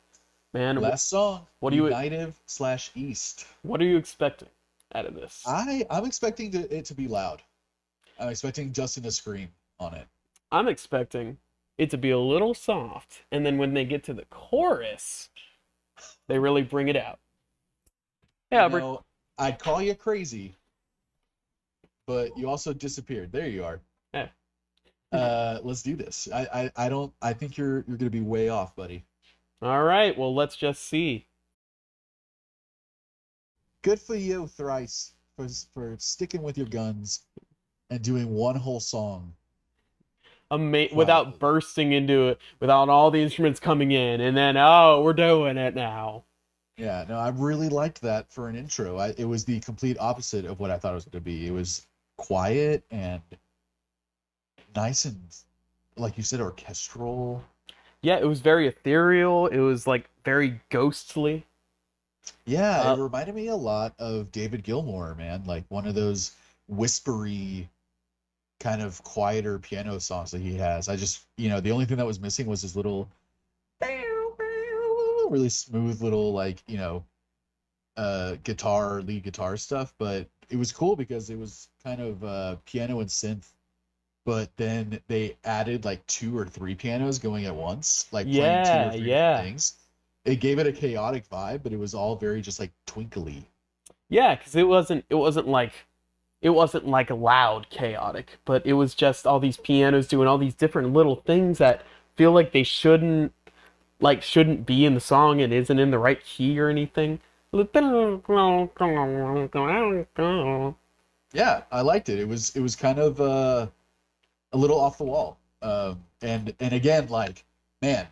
Speaker 1: man?
Speaker 2: Last song,
Speaker 1: What do you
Speaker 2: Unitive/East.
Speaker 1: what are you expecting out of this?
Speaker 2: I'm expecting it to be loud. I'm expecting Justin to scream on it.
Speaker 1: I'm expecting it to be a little soft, and then when they get to the chorus, they really bring it out.
Speaker 2: You
Speaker 1: Yeah,
Speaker 2: know, I'd call you crazy, but you also disappeared. There you are.
Speaker 1: yeah.
Speaker 2: Let's do this. I don't. I think you're gonna be way off, buddy.
Speaker 1: All right, well, let's just see.
Speaker 2: Good for you, Thrice, for sticking with your guns and doing one whole song. Proud of
Speaker 1: Without
Speaker 2: you.
Speaker 1: bursting into it, without all the instruments coming in, and then, oh, we're doing it now.
Speaker 2: Yeah, no, I really liked that for an intro. It was the complete opposite of what I thought it was going to be. It was quiet and nice and, like you said, orchestral.
Speaker 1: Yeah, it was very ethereal. It was like very ghostly.
Speaker 2: Yeah, it
Speaker 1: Uh,
Speaker 2: reminded me a lot of David Gilmour, man. Like one of those whispery, kind of quieter piano songs that he has. The only thing that was missing was his little, really smooth little, like, lead guitar stuff. But it was cool because it was kind of piano and synth, but then they added like 2 or 3 pianos going at once, like playing two or
Speaker 1: yeah,
Speaker 2: three different
Speaker 1: yeah.
Speaker 2: things. It gave it a chaotic vibe, but it was all very just like twinkly.
Speaker 1: Yeah, because it wasn't like loud chaotic, but it was just all these pianos doing all these different little things that feel like they shouldn't be in the song and isn't in the right key or anything.
Speaker 2: Yeah, I liked it. It was kind of a little off the wall. And again, like, man,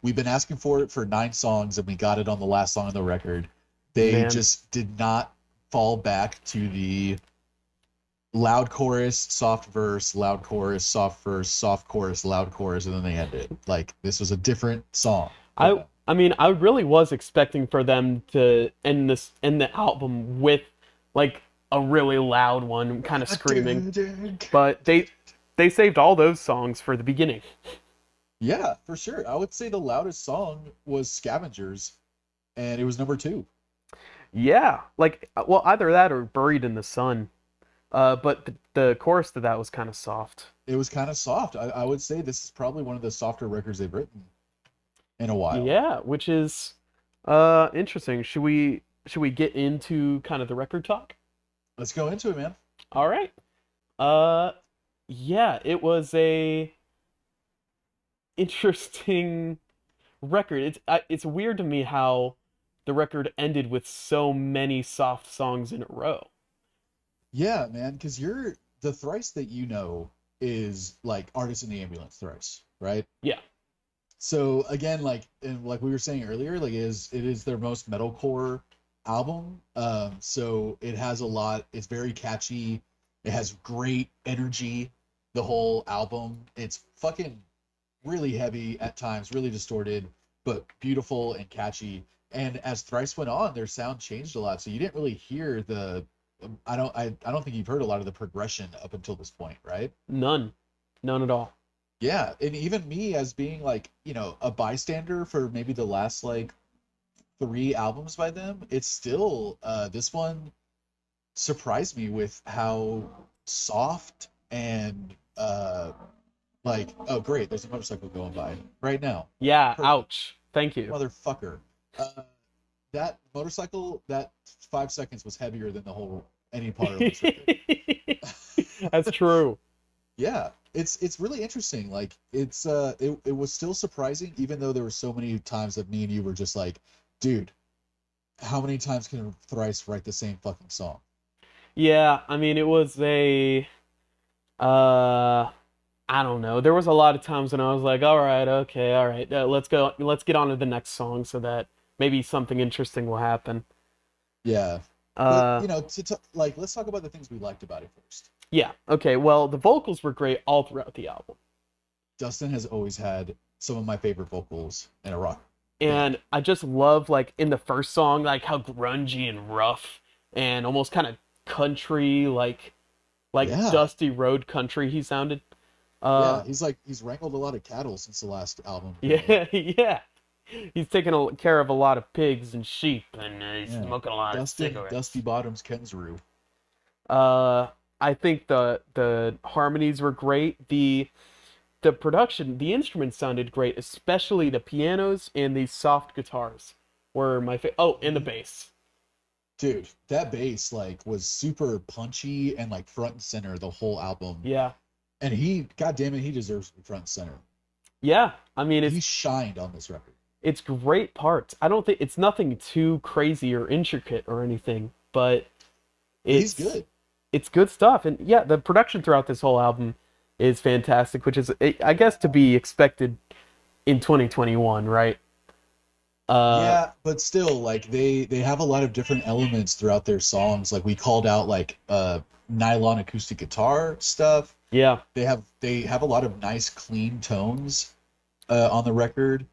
Speaker 2: we've been asking for it for 9 songs, and we got it on the last song of the record. They
Speaker 1: Man,
Speaker 2: just did not fall back to the loud chorus, soft verse, loud chorus, soft chorus, loud chorus, and then they ended. Like this was a different song for
Speaker 1: I
Speaker 2: them.
Speaker 1: I mean, I really was expecting for them to end the album with like a really loud one, kind of screaming, but they saved all those songs for the beginning.
Speaker 2: Yeah, for sure. I would say the loudest song was Scavengers, and it was number 2.
Speaker 1: Yeah, like well, either that or Buried in the Sun. But the chorus to that was kind of soft.
Speaker 2: It was kind of soft. I would say this is probably one of the softer records they've written in a while.
Speaker 1: Yeah, which is interesting. Should we get into kind of the record talk?
Speaker 2: Let's go into it, man.
Speaker 1: All right. Uh yeah, it was a interesting record. It's weird to me how the record ended with so many soft songs in a row.
Speaker 2: Yeah, man, because you're the Thrice that you know is like Artist in the Ambulance Thrice, right?
Speaker 1: Yeah.
Speaker 2: So again, like we were saying earlier, like it is their most metalcore album. So it has a lot. It's very catchy. It has great energy. The whole album. It's fucking really heavy at times, really distorted, but beautiful and catchy. And as Thrice went on, their sound changed a lot. So you didn't really hear the. I don't think you've heard a lot of the progression up until this point, right?
Speaker 1: None. None at all.
Speaker 2: Yeah, and even me as being like, a bystander for maybe the last like three albums by them, it's still this one surprised me with how soft and like, oh great, there's a motorcycle going by right now.
Speaker 1: Yeah,
Speaker 2: Perfect.
Speaker 1: ouch. Thank you.
Speaker 2: Motherfucker. That motorcycle, that 5 seconds was heavier than the whole any part of this record.
Speaker 1: That's true.
Speaker 2: Yeah, it's really interesting. Like it was still surprising, even though there were so many times that me and you were just like, dude, how many times can Thrice write the same fucking song?
Speaker 1: Yeah, I mean it was a uh I don't know. There was a lot of times when I was like, all right, okay, all right, let's get on to the next song so that maybe something interesting will happen.
Speaker 2: Yeah, but
Speaker 1: Uh
Speaker 2: like let's talk about the things we liked about it first.
Speaker 1: yeah, okay. Well, the vocals were great all throughout the album.
Speaker 2: Dustin has always had some of my favorite vocals in a rock band.
Speaker 1: And I just love like in the first song like how grungy and rough and almost kind of country like
Speaker 2: Yeah,
Speaker 1: dusty road country he sounded. Uh
Speaker 2: yeah, he's wrangled a lot of cattle since the last album. Apparently.
Speaker 1: yeah, yeah. He's taking care of a lot of pigs and sheep and he's
Speaker 2: Yeah,
Speaker 1: smoking a lot of
Speaker 2: Dusty
Speaker 1: cigarettes.
Speaker 2: Bottoms Kensrue.
Speaker 1: Uh I think the harmonies were great. The production, the instruments sounded great, especially the pianos and the soft guitars were my favorite. Oh, and the
Speaker 2: Mhm.
Speaker 1: bass.
Speaker 2: Dude, that bass like was super punchy and like front and center the whole album.
Speaker 1: Yeah.
Speaker 2: And he, god damn it, he deserves to be front and center.
Speaker 1: Yeah. I mean,
Speaker 2: He shined on this record.
Speaker 1: it's great parts. I don't think it's nothing too crazy or intricate or anything, but
Speaker 2: He's
Speaker 1: it's
Speaker 2: good.
Speaker 1: it's good stuff. And yeah, the production throughout this whole album is fantastic, which is I guess to be expected in 2021, right? Uh
Speaker 2: Yeah, but still, like they have a lot of different elements throughout their songs. Like we called out like nylon acoustic guitar stuff.
Speaker 1: yeah.
Speaker 2: They have a lot of nice clean tones on the record,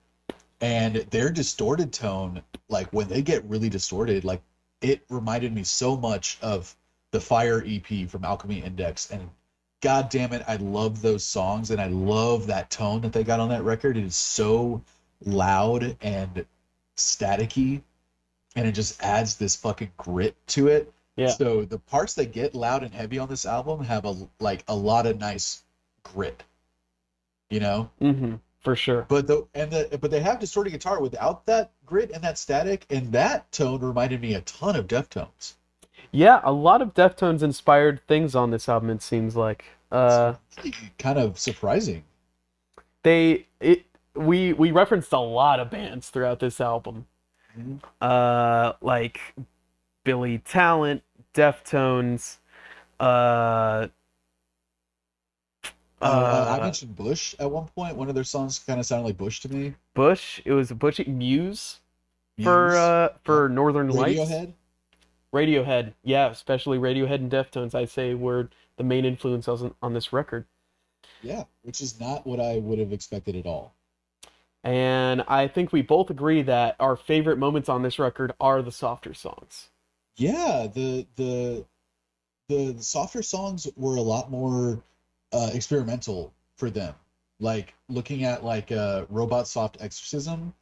Speaker 2: and their distorted tone, like when they get really distorted, like it reminded me so much of the Fire EP from Alchemy Index, and god damn it, I love those songs and I love that tone that they got on that record. It is so loud and staticky, and it just adds this fucking grit to it.
Speaker 1: Yeah.
Speaker 2: So the parts that get loud and heavy on this album have a lot of nice grit, you know?
Speaker 1: Mhm. For sure.
Speaker 2: But they have distorted guitar without that grit and that static, and that tone reminded me a ton of Deftones.
Speaker 1: Yeah, a lot of Deftones inspired things on this album, it seems like.
Speaker 2: It's really kind of surprising.
Speaker 1: They it we referenced a lot of bands throughout this album.
Speaker 2: Mhm.
Speaker 1: Like Billy Talent, Deftones, uh
Speaker 2: I
Speaker 1: uh
Speaker 2: mentioned Bush at one point. One of their songs kind of sounded like Bush to me.
Speaker 1: Bush. It was Bush Muse
Speaker 2: Muse,
Speaker 1: for Northern Lights.
Speaker 2: Radiohead.
Speaker 1: Radiohead. Yeah, especially Radiohead and Deftones I say were the main influence on this record.
Speaker 2: Yeah, which is not what I would have expected at all.
Speaker 1: And I think we both agree that our favorite moments on this record are the softer songs.
Speaker 2: Yeah, the softer songs were a lot more experimental for them. Like looking at like Robot Soft Exorcism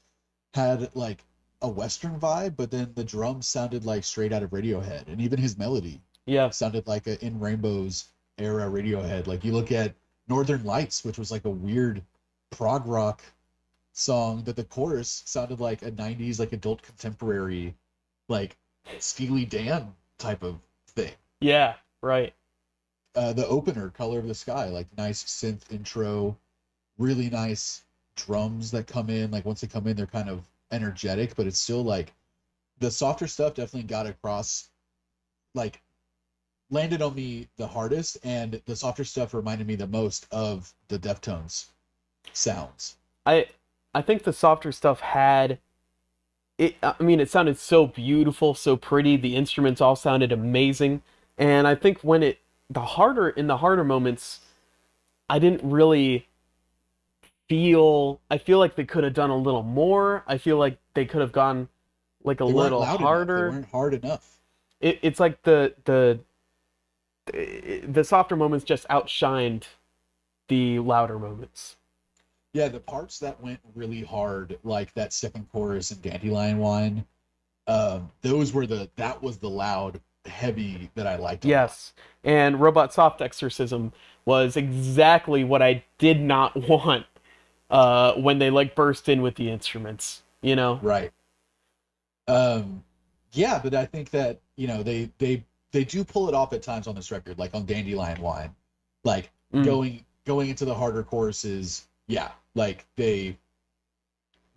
Speaker 2: had like a Western vibe, but then the drums sounded like straight out of Radiohead, and even his melody
Speaker 1: Yeah.
Speaker 2: sounded like a In Rainbows era Radiohead. Like you look at Northern Lights, which was like a weird prog rock song, that the chorus sounded like a 90s like adult contemporary like Steely Dan type of thing.
Speaker 1: Yeah, right.
Speaker 2: The opener, Color of the Sky, like nice synth intro, really nice drums that come in. Like once they come in, they're kind of energetic, but it's still like the softer stuff definitely got across, like landed on me the hardest, and the softer stuff reminded me the most of the Deftones sounds.
Speaker 1: I I think the softer stuff had it. I mean, it sounded so beautiful, so pretty. The instruments all sounded amazing, and I think when it the harder moments, I didn't really feel. I feel like they could have done a little more. I feel like they could have gone like a
Speaker 2: They weren't
Speaker 1: little
Speaker 2: loud enough. They
Speaker 1: harder.
Speaker 2: weren't hard enough.
Speaker 1: It's like the softer moments just outshined the louder moments.
Speaker 2: Yeah, the parts that went really hard, like that second chorus in Dandelion Wine, those were that was the loud, heavy that I liked a lot.
Speaker 1: Yes, and Robot Soft Exorcism was exactly what I did not want when they like burst in with the instruments, you know?
Speaker 2: Right. Um, yeah, but I think that, they do pull it off at times on this record, like on Dandelion Wine. Like
Speaker 1: Mm,
Speaker 2: going into the harder choruses, yeah, like they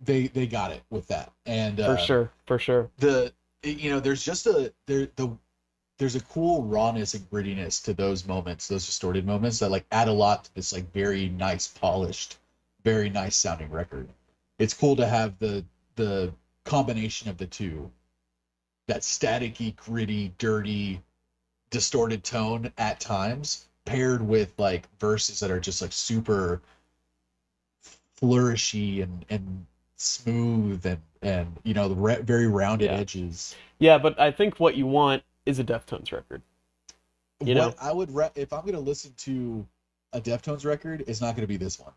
Speaker 2: got it with that. And
Speaker 1: for sure, for sure.
Speaker 2: there's just there's a cool rawness and grittiness to those moments, those distorted moments that like add a lot to this like very nice polished, very nice sounding record. It's cool to have the combination of the two, that staticky, gritty, dirty, distorted tone at times, paired with like verses that are just like super flourishy and smooth and the very rounded
Speaker 1: Yeah.
Speaker 2: edges.
Speaker 1: Yeah, but I think what you want is a Deftones record, you know?
Speaker 2: What I would if I'm gonna listen to a Deftones record, it's not gonna be this one.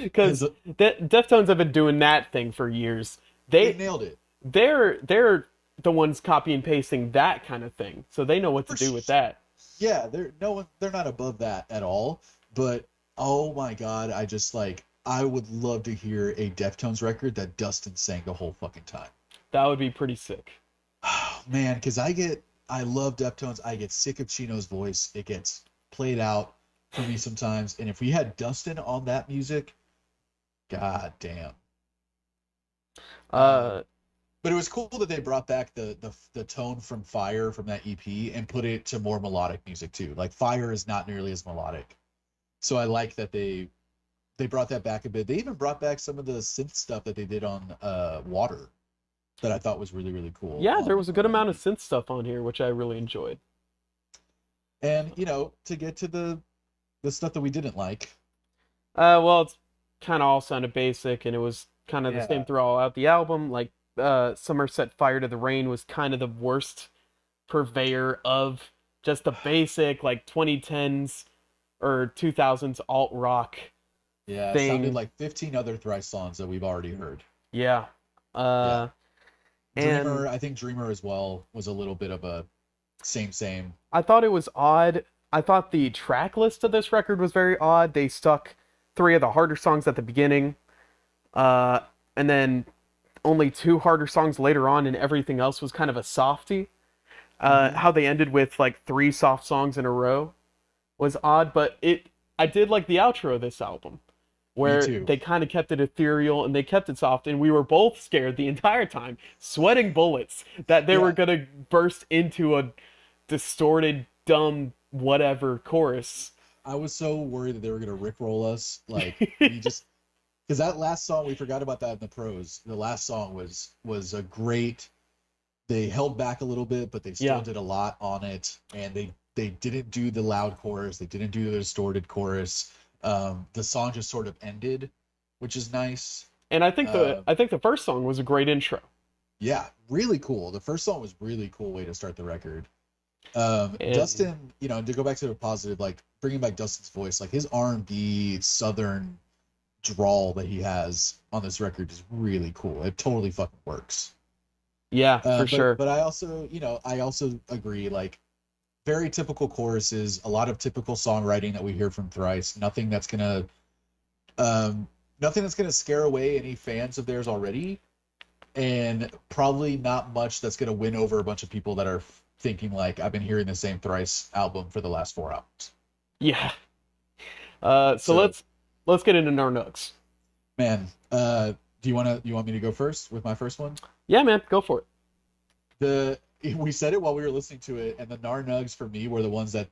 Speaker 1: Because Deftones have been doing that thing for years.
Speaker 2: They
Speaker 1: They
Speaker 2: nailed it.
Speaker 1: they're the ones copy and pasting that kind of thing, so they know what to
Speaker 2: For
Speaker 1: do with
Speaker 2: sh-
Speaker 1: that.
Speaker 2: yeah, they're not above that at all. But oh my god, I would love to hear a Deftones record that Dustin sang the whole fucking time.
Speaker 1: That would be pretty sick.
Speaker 2: Oh man, because I love Deftones. I get sick of Chino's voice. It gets played out for me sometimes. And if we had Dustin on that music, god damn.
Speaker 1: Uh,
Speaker 2: But it was cool that they brought back the tone from Fire from that EP and put it to more melodic music too. Like Fire is not nearly as melodic. So I like that they brought that back a bit. They even brought back some of the synth stuff that they did on Water that I thought was really, really cool.
Speaker 1: yeah, there was a good
Speaker 2: on
Speaker 1: amount
Speaker 2: that
Speaker 1: of
Speaker 2: EP.
Speaker 1: synth stuff on here, which I really enjoyed.
Speaker 2: And to get to the stuff that we didn't like.
Speaker 1: Well, it's kind of all sounded basic, and it was kind of the same
Speaker 2: Yeah.
Speaker 1: throughout the album. Like, Summer Set Fire to the Rain was kind of the worst purveyor of just the basic, like, 2010s or 2000s alt rock
Speaker 2: Yeah, it sounded
Speaker 1: thing.
Speaker 2: like 15 other Thrice songs that we've already heard.
Speaker 1: Yeah.
Speaker 2: Yeah.
Speaker 1: Uh, and
Speaker 2: Dreamer, I think Dreamer as well was a little bit of a same.
Speaker 1: I thought it was odd. I thought the track list of this record was very odd. They stuck three of the harder songs at the beginning, uh, and then only two harder songs later on, and everything else was kind of a softie.
Speaker 2: Hmm.
Speaker 1: How they ended with like three soft songs in a row was odd, but I did like the outro of this album,
Speaker 2: Me
Speaker 1: where
Speaker 2: too.
Speaker 1: they kind of kept it ethereal and they kept it soft, and we were both scared the entire time, sweating bullets, that they were
Speaker 2: Yeah,
Speaker 1: gonna burst into a distorted, dumb, whatever chorus.
Speaker 2: I was so worried that they were gonna rickroll us. Like we just because that last song we forgot about that in the pros. The last song was a great. They held back a little bit, but they still
Speaker 1: Yeah,
Speaker 2: did a lot on it, and they didn't do the loud chorus. They didn't do the distorted chorus. The song just sort of ended, which is nice.
Speaker 1: and
Speaker 2: Uh,
Speaker 1: I think the first song was a great intro.
Speaker 2: yeah, really cool. The first song was really cool way to start the record.
Speaker 1: And
Speaker 2: Dustin, to go back to the positive, like bringing back Dustin's voice, like his R&B Southern drawl that he has on this record is really cool. It totally fucking works.
Speaker 1: Yeah, for sure.
Speaker 2: But I also, I also agree, like, very typical choruses, a lot of typical songwriting that we hear from Thrice. Um, nothing that's gonna scare away any fans of theirs already, and probably not much that's gonna win over a bunch of people that are thinking like, I've been hearing the same Thrice album for the last 4 hours.
Speaker 1: Yeah. So
Speaker 2: So,
Speaker 1: let's get into Narnugs.
Speaker 2: man, do you want me to go first with my first one?
Speaker 1: Yeah, man, go for it.
Speaker 2: We said it while we were listening to it, and the Narnugs for me were the ones that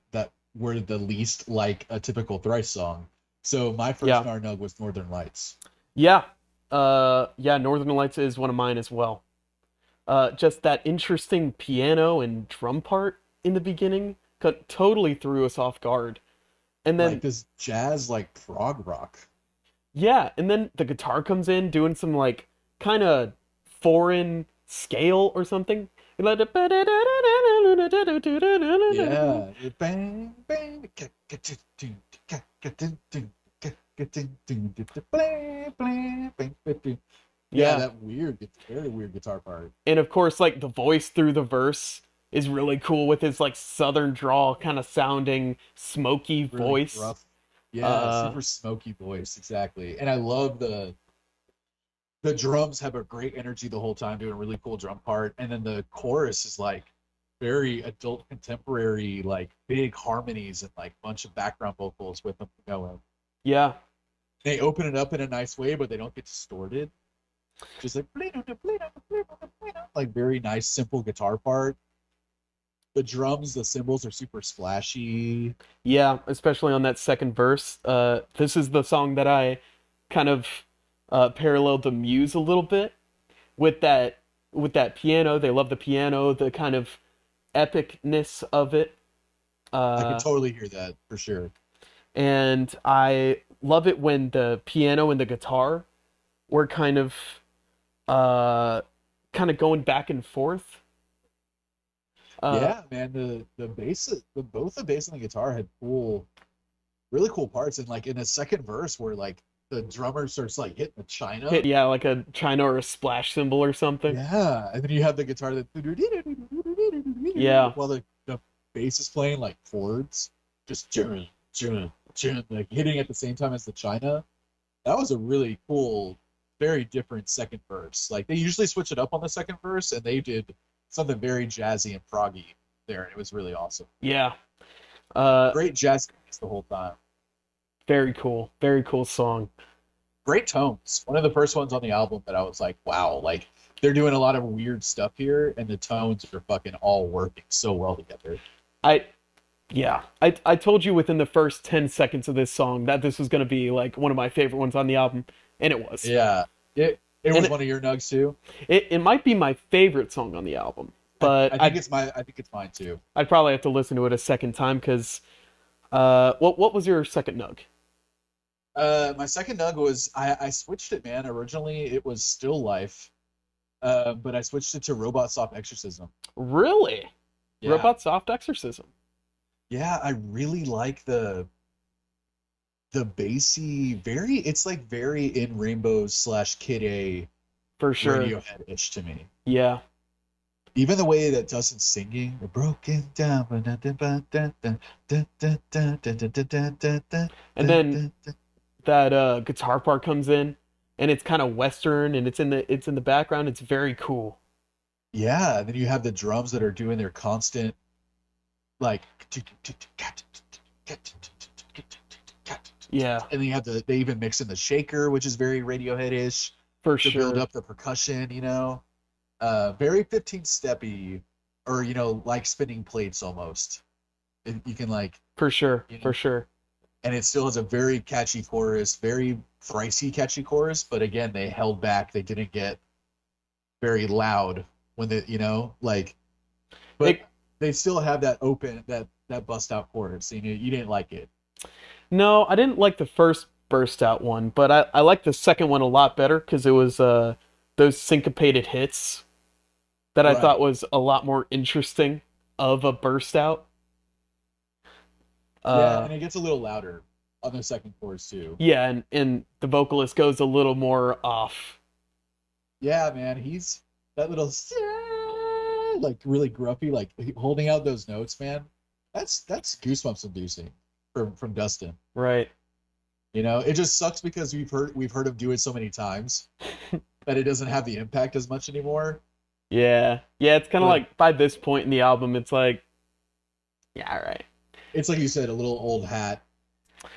Speaker 2: were the least like a typical Thrice song. So my first
Speaker 1: Yeah.
Speaker 2: Narnug was Northern Lights.
Speaker 1: Yeah. Yeah, Northern Lights is one of mine as well. Just that interesting piano and drum part in the beginning totally threw us off guard. And
Speaker 2: Like
Speaker 1: then,
Speaker 2: this jazz, like prog rock.
Speaker 1: yeah, and then the guitar comes in doing some like kind of foreign scale or something.
Speaker 2: Yeah. Bang, bang. Yeah,
Speaker 1: Yeah.
Speaker 2: that very weird guitar part.
Speaker 1: And of course, like the voice through the verse is really cool with his like southern drawl kind of sounding smoky
Speaker 2: Really
Speaker 1: voice.
Speaker 2: rough. Yeah,
Speaker 1: Uh,
Speaker 2: super smoky voice, exactly. And I love the drums have a great energy the whole time, doing a really cool drum part. And then the chorus is like very adult contemporary, like big harmonies and like bunch of background vocals with them going.
Speaker 1: yeah,
Speaker 2: They open it up in a nice way, but they don't get distorted. Just like like very nice, simple guitar part. The drums, the cymbals are super splashy.
Speaker 1: yeah, especially on that second verse. This is the song that I kind of paralleled to Muse a little bit with that piano. They love the piano, the kind of epicness of it.
Speaker 2: I can
Speaker 1: Uh,
Speaker 2: totally hear that for sure.
Speaker 1: and I love it when the piano and the guitar were uh kind of going back and forth. Uh,
Speaker 2: Yeah, man, the bass, both the bass and the guitar had really cool parts. And like in the second verse, where like the drummer starts like hitting the china.
Speaker 1: hit, yeah, like a china or a splash cymbal or something.
Speaker 2: Yeah, and then you have the guitar that
Speaker 1: Yeah,
Speaker 2: while the bass is playing like chords, just like hitting at the same time as the china. That was a really cool, very different second verse. Like they usually switch it up on the second verse, and they did something very jazzy and proggy there, and it was really awesome.
Speaker 1: yeah. Uh,
Speaker 2: Great jazz piece the whole time.
Speaker 1: very cool song.
Speaker 2: Great tones. One of the first ones on the album that I was like, wow, like they're doing a lot of weird stuff here, and the tones are fucking all working so well together.
Speaker 1: I Yeah, I told you within the first 10 seconds of this song that this was gonna be like one of my favorite ones on the album, and it was.
Speaker 2: Yeah, it
Speaker 1: And
Speaker 2: was one of your nugs too.
Speaker 1: it might be my favorite song on the album, but
Speaker 2: I think it's mine too.
Speaker 1: I'd probably have to listen to it a second time because what was your second nug?
Speaker 2: My second nug was I switched it, man. Originally it was Still Life, but I switched it to Robot Soft Exorcism.
Speaker 1: Really?
Speaker 2: Yeah,
Speaker 1: Robot Soft Exorcism.
Speaker 2: yeah, I really like the bassy, very it's like very In Rainbows slash Kid A
Speaker 1: For sure.
Speaker 2: Radiohead-ish to me.
Speaker 1: Yeah.
Speaker 2: Even the way that Dustin's singing, we're broken down.
Speaker 1: And then that guitar part comes in and it's kind of western and it's in the background. It's very cool.
Speaker 2: Yeah, and then you have the drums that are doing their constant like,
Speaker 1: Yeah,
Speaker 2: and then you have they even mix in the shaker, which is very Radiohead-ish
Speaker 1: for
Speaker 2: to build
Speaker 1: sure.
Speaker 2: up the percussion, very 15 steppy, or like spinning plates almost. You can like,
Speaker 1: For sure.
Speaker 2: you know
Speaker 1: For sure.
Speaker 2: and it still has a very catchy chorus, very Thrice-y catchy chorus, but again they held back, they didn't get very loud when like, but
Speaker 1: It,
Speaker 2: they still have that open, that bust out chorus. You didn't like it.
Speaker 1: no, I didn't like the first burst out one, but I like the second one a lot better because it was those syncopated hits that I thought
Speaker 2: Right.
Speaker 1: was a lot more interesting of a burst out.
Speaker 2: Yeah,
Speaker 1: Uh,
Speaker 2: and it gets a little louder on the second chorus too.
Speaker 1: Yeah, and the vocalist goes a little more off.
Speaker 2: Yeah, man, he's that little like really gruffy, like holding out those notes, man. That's goosebumps inducing from Dustin.
Speaker 1: Right.
Speaker 2: You know, it just sucks because we've heard him do it so many times that it doesn't have the impact as much anymore.
Speaker 1: Yeah. Yeah, it's kind of
Speaker 2: But
Speaker 1: like by this point in the album, it's like, yeah, all right.
Speaker 2: it's like you said, a little old hat,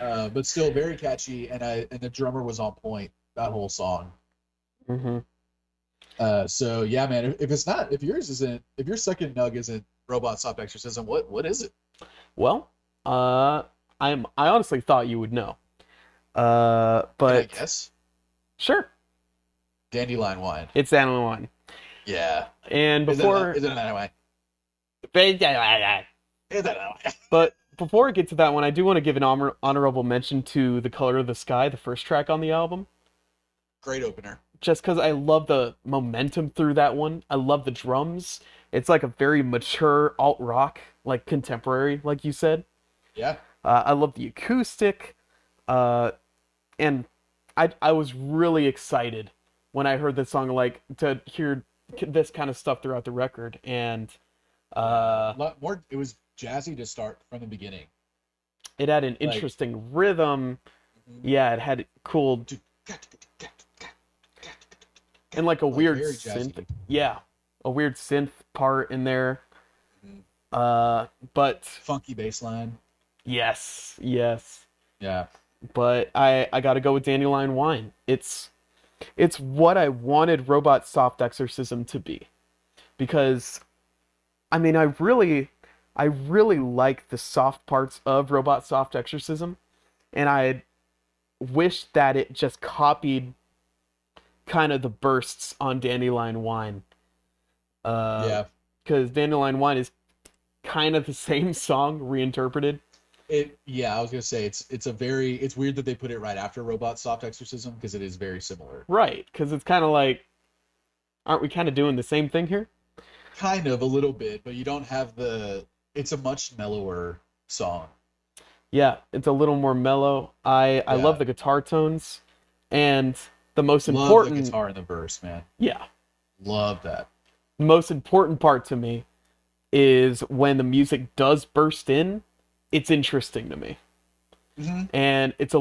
Speaker 2: but still very catchy. And the drummer was on point that whole song.
Speaker 1: Mm-hmm.
Speaker 2: So yeah, man. If your second nug isn't Robot Soft Exorcism, what is it?
Speaker 1: Well, I honestly thought you would know.
Speaker 2: Can I
Speaker 1: But
Speaker 2: guess?
Speaker 1: sure,
Speaker 2: Dandelion Wine.
Speaker 1: it's Animal One.
Speaker 2: Yeah.
Speaker 1: And before,
Speaker 2: Is it an anime? Is it an anime?
Speaker 1: but before I get to that one, I do want to give an honorable mention to The Color of the Sky, the first track on the album.
Speaker 2: Great opener.
Speaker 1: Just because I love the momentum through that one. I love the drums. It's like a very mature alt rock, like contemporary, like you said.
Speaker 2: Yeah.
Speaker 1: I love the acoustic, and I was really excited when I heard this song, like to hear this kind of stuff throughout the record, and
Speaker 2: A lot more. It was jazzy to start from the beginning.
Speaker 1: it had an
Speaker 2: Like,
Speaker 1: interesting rhythm. Yeah, it had cool and like a weird
Speaker 2: very
Speaker 1: synth.
Speaker 2: jazzy.
Speaker 1: Yeah, a weird synth part in there.
Speaker 2: Mhm.
Speaker 1: But
Speaker 2: Funky bass line.
Speaker 1: yes,
Speaker 2: Yeah.
Speaker 1: but I gotta go with Dandelion Wine. It's what I wanted Robot Soft Exorcism to be, because I mean I really like the soft parts of Robot Soft Exorcism, and I wish that it just copied kind of the bursts on Dandelion Wine.
Speaker 2: Yeah.
Speaker 1: Because Dandelion Wine is kind of the same song reinterpreted.
Speaker 2: I was gonna say it's weird that they put it right after Robot Soft Exorcism because it is very similar.
Speaker 1: Right, because it's kind of like, aren't we kind of doing the same thing here?
Speaker 2: Kind of a little bit, but you don't have it's a much mellower song.
Speaker 1: Yeah, it's a little more mellow. I
Speaker 2: Yeah.
Speaker 1: love the guitar tones, and the most
Speaker 2: Love
Speaker 1: important,
Speaker 2: the guitar in the verse, man.
Speaker 1: yeah,
Speaker 2: Love that.
Speaker 1: the most important part to me is when the music does burst in, it's interesting to me.
Speaker 2: Mm-hmm.
Speaker 1: And it's a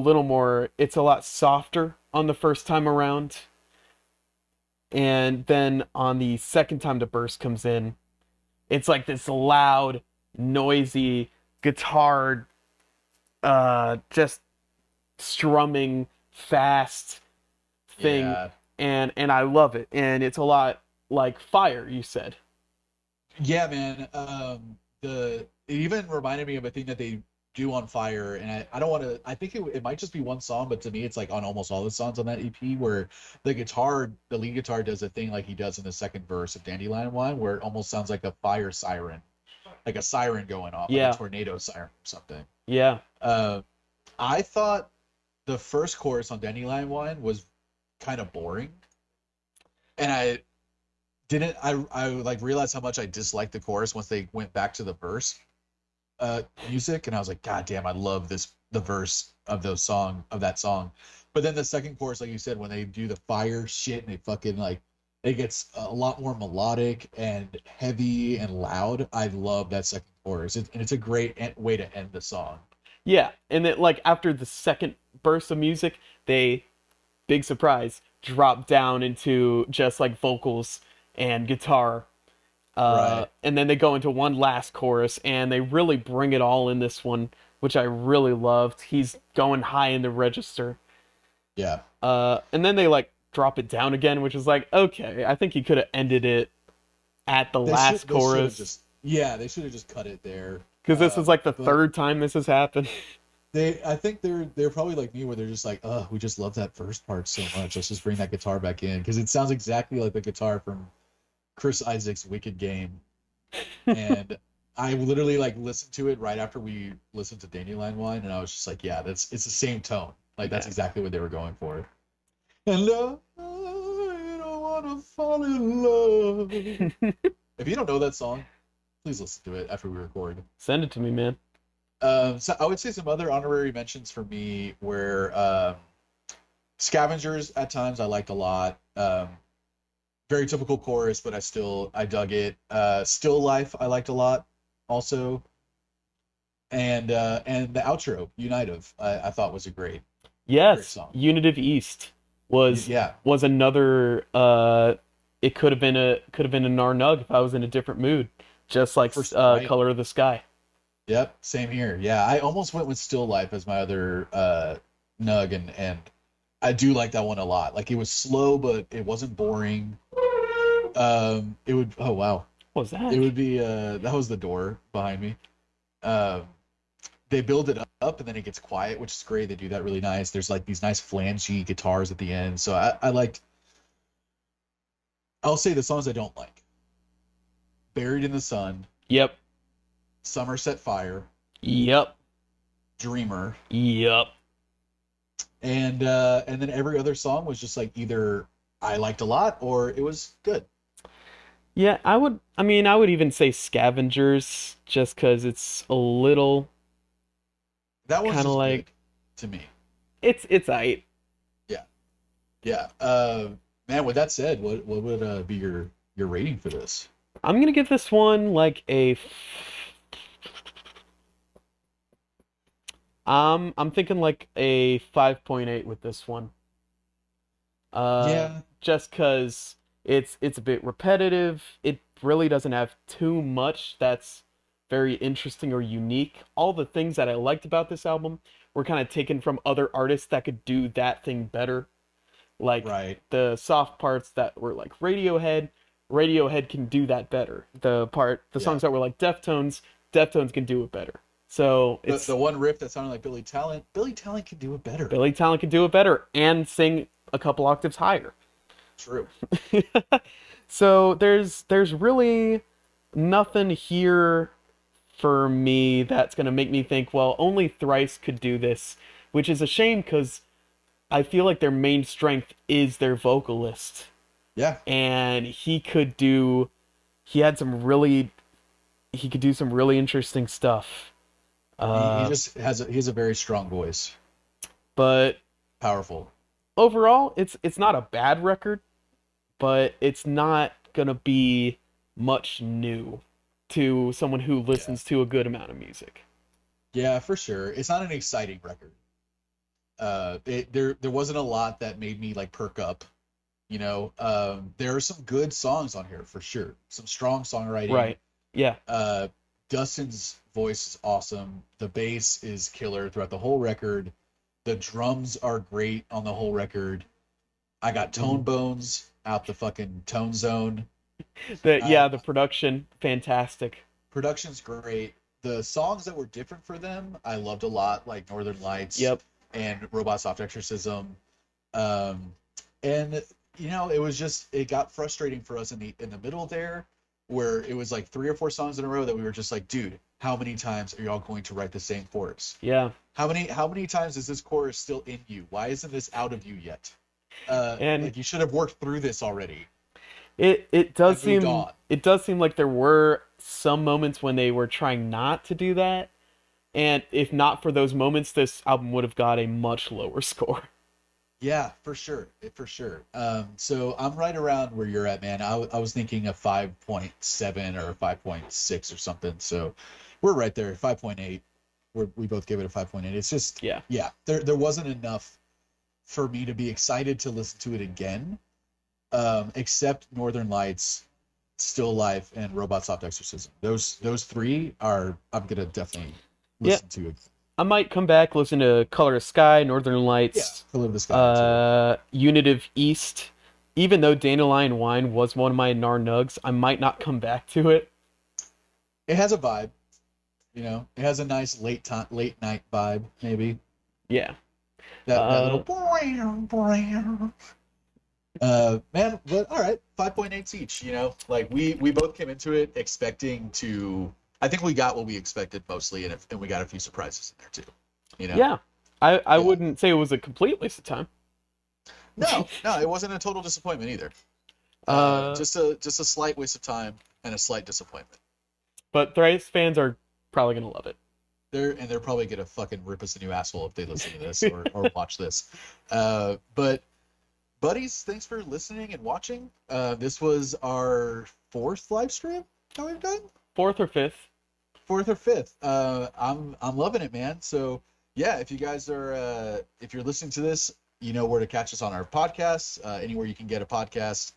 Speaker 1: lot softer on the first time around. And then on the second time the burst comes in, it's like this loud, noisy guitar, just strumming fast thing.
Speaker 2: Yeah.
Speaker 1: And I love it. And it's a lot like Fire, you said.
Speaker 2: Yeah, man. It even reminded me of a thing that they do on Fire, and I don't want to. I think it might just be one song, but to me, it's like on almost all the songs on that EP, where the lead guitar does a thing like he does in the second verse of Dandelion Wine, where it almost sounds like a fire siren, like a siren going off,
Speaker 1: Yeah.
Speaker 2: like a tornado siren or something.
Speaker 1: Yeah.
Speaker 2: I thought the first chorus on Dandelion Wine was kind of boring, and I like realized how much I disliked the chorus once they went back to the verse music, and I was like, God damn, I love the verse of that song. But then the second chorus, like you said, when they do the fire shit and they fucking like it gets a lot more melodic and heavy and loud. I love that second chorus, and it's a great way to end the song.
Speaker 1: Yeah. And then like after the second burst of music, they, big surprise, drop down into just like vocals and guitar.
Speaker 2: Right.
Speaker 1: And then they go into one last chorus, and they really bring it all in this one, which I really loved. He's going high in the register.
Speaker 2: Yeah.
Speaker 1: And then they like drop it down again, which is like, okay, I think he could have ended it at the last chorus.
Speaker 2: They should have just cut it there.
Speaker 1: Because this is like the third time this has happened.
Speaker 2: I think they're probably like me, where they're just like, oh, we just love that first part so much. Let's just bring that guitar back in, because it sounds exactly like the guitar from Chris Isaac's Wicked Game. And I literally like listened to it right after we listened to Dandelion Wine, and I was just like, yeah, it's the same tone. Like that's exactly what they were going for. And love, I don't wanna fall in love. If you don't know that song, please listen to it after we record.
Speaker 1: Send it to me, man.
Speaker 2: So I would say some other honorary mentions for me were Scavengers at times I liked a lot. Very typical chorus, but I dug it. Still Life I liked a lot also. And the outro, Unitive, I thought was a great
Speaker 1: Yes,
Speaker 2: song.
Speaker 1: Unitive East was
Speaker 2: Yeah,
Speaker 1: was another it could have been a Narnug if I was in a different mood, just like
Speaker 2: right.
Speaker 1: Color of the Sky.
Speaker 2: Yep, same here. Yeah, I almost went with Still Life as my other nug, and I do like that one a lot. Like it was slow, but it wasn't boring. It would. Oh wow,
Speaker 1: What was
Speaker 2: it
Speaker 1: that?
Speaker 2: would be. That was the door behind me. Um, they build it up and then it gets quiet, which is great. They do that really nice. There's like these nice flangey guitars at the end. So I liked. I'll say the songs I don't like: Buried in the Sun,
Speaker 1: Yep.
Speaker 2: Somerset Fire,
Speaker 1: Yep.
Speaker 2: Dreamer,
Speaker 1: Yep.
Speaker 2: and then every other song was just like either I liked a lot or it was good.
Speaker 1: Yeah, I would even say Scavengers just because it's a little
Speaker 2: That one's
Speaker 1: kind of
Speaker 2: just good
Speaker 1: like
Speaker 2: to me.
Speaker 1: it's aight.
Speaker 2: Yeah, yeah. Man, with that said, what would be your rating for this?
Speaker 1: I'm gonna give this one like I'm thinking like a 5.8 with this one.
Speaker 2: Yeah,
Speaker 1: Just cuz it's a bit repetitive. It really doesn't have too much that's very interesting or unique. All the things that I liked about this album were kind of taken from other artists that could do that thing better. Like
Speaker 2: right.
Speaker 1: the soft parts that were like Radiohead can do that better. The
Speaker 2: Yeah.
Speaker 1: songs that were like Deftones can do it better. So
Speaker 2: The
Speaker 1: it's
Speaker 2: one riff that sounded like Billy Talent can do it better.
Speaker 1: Billy Talent can do it better and sing a couple octaves higher.
Speaker 2: True.
Speaker 1: So there's really nothing here for me that's gonna make me think, well, only Thrice could do this, which is a shame because I feel like their main strength is their vocalist,
Speaker 2: Yeah.
Speaker 1: and he had some really he could do some really interesting stuff.
Speaker 2: He
Speaker 1: Uh,
Speaker 2: just he has a very strong voice.
Speaker 1: but
Speaker 2: Powerful.
Speaker 1: overall, it's not a bad record, but it's not gonna be much new to someone who
Speaker 2: Yeah.
Speaker 1: listens to a good amount of music.
Speaker 2: Yeah, for sure. It's not an exciting record. There wasn't a lot that made me like perk up. There are some good songs on here for sure. Some strong songwriting.
Speaker 1: Right. Yeah.
Speaker 2: Dustin's voice is awesome. The bass is killer throughout the whole record. The drums are great on the whole record. I got Tone
Speaker 1: Mhm.
Speaker 2: Bones out the fucking tone zone. Uh,
Speaker 1: The production fantastic.
Speaker 2: Production's great. The songs that were different for them, I loved a lot, like Northern Lights
Speaker 1: Yep.
Speaker 2: and Robot Soft Exorcism. Um, and it got frustrating for us in the middle there, where it was like three or four songs in a row that we were just like, dude, how many times are y'all going to write the same chorus?
Speaker 1: Yeah.
Speaker 2: How many times is this chorus still in you? Why isn't this out of you yet?
Speaker 1: And
Speaker 2: Like you should have worked through this already
Speaker 1: it does
Speaker 2: and moved
Speaker 1: seem
Speaker 2: on.
Speaker 1: it does seem like there were some moments when they were trying not to do that. And if not for those moments, this album would have got a much lower score.
Speaker 2: Yeah, for sure. For sure. So I'm right around where you're at, man. I was thinking a 5.7 or a 5.6 or something. So we're right there, 5.8. We both gave it a 5.8. It's just,
Speaker 1: Yeah.
Speaker 2: yeah, there wasn't enough for me to be excited to listen to it again, except Northern Lights, Still Life, and Robot Soft Exorcism. Those three are I'm gonna definitely
Speaker 1: Yeah.
Speaker 2: listen to.
Speaker 1: I might come back, listen to Color of Sky, Northern
Speaker 2: Yeah,
Speaker 1: Lights,
Speaker 2: to live the sky too.
Speaker 1: Unitive East. Even though Dandelion Wine was one of my Narnugs, I might not come back to it.
Speaker 2: It has a vibe. It has a nice late night vibe, maybe.
Speaker 1: Yeah.
Speaker 2: That
Speaker 1: Uh,
Speaker 2: little man, but all right, 5.8 each, like we both came into it expecting to. I think we got what we expected mostly, and we got a few surprises in there too.
Speaker 1: yeah. I
Speaker 2: Yeah.
Speaker 1: wouldn't say it was a complete waste of time.
Speaker 2: No, it wasn't a total disappointment either.
Speaker 1: Uh,
Speaker 2: Just a slight waste of time and a slight disappointment.
Speaker 1: but Thrice fans are probably gonna love it.
Speaker 2: They're probably gonna fucking rip us a new asshole if they listen to this or watch this. But buddies, thanks for listening and watching. This was our fourth live stream that we've done.
Speaker 1: Fourth or fifth.
Speaker 2: Fourth or fifth. I'm loving it, man. So yeah, if you guys are if you're listening to this, you know where to catch us on our podcasts, anywhere you can get a podcast.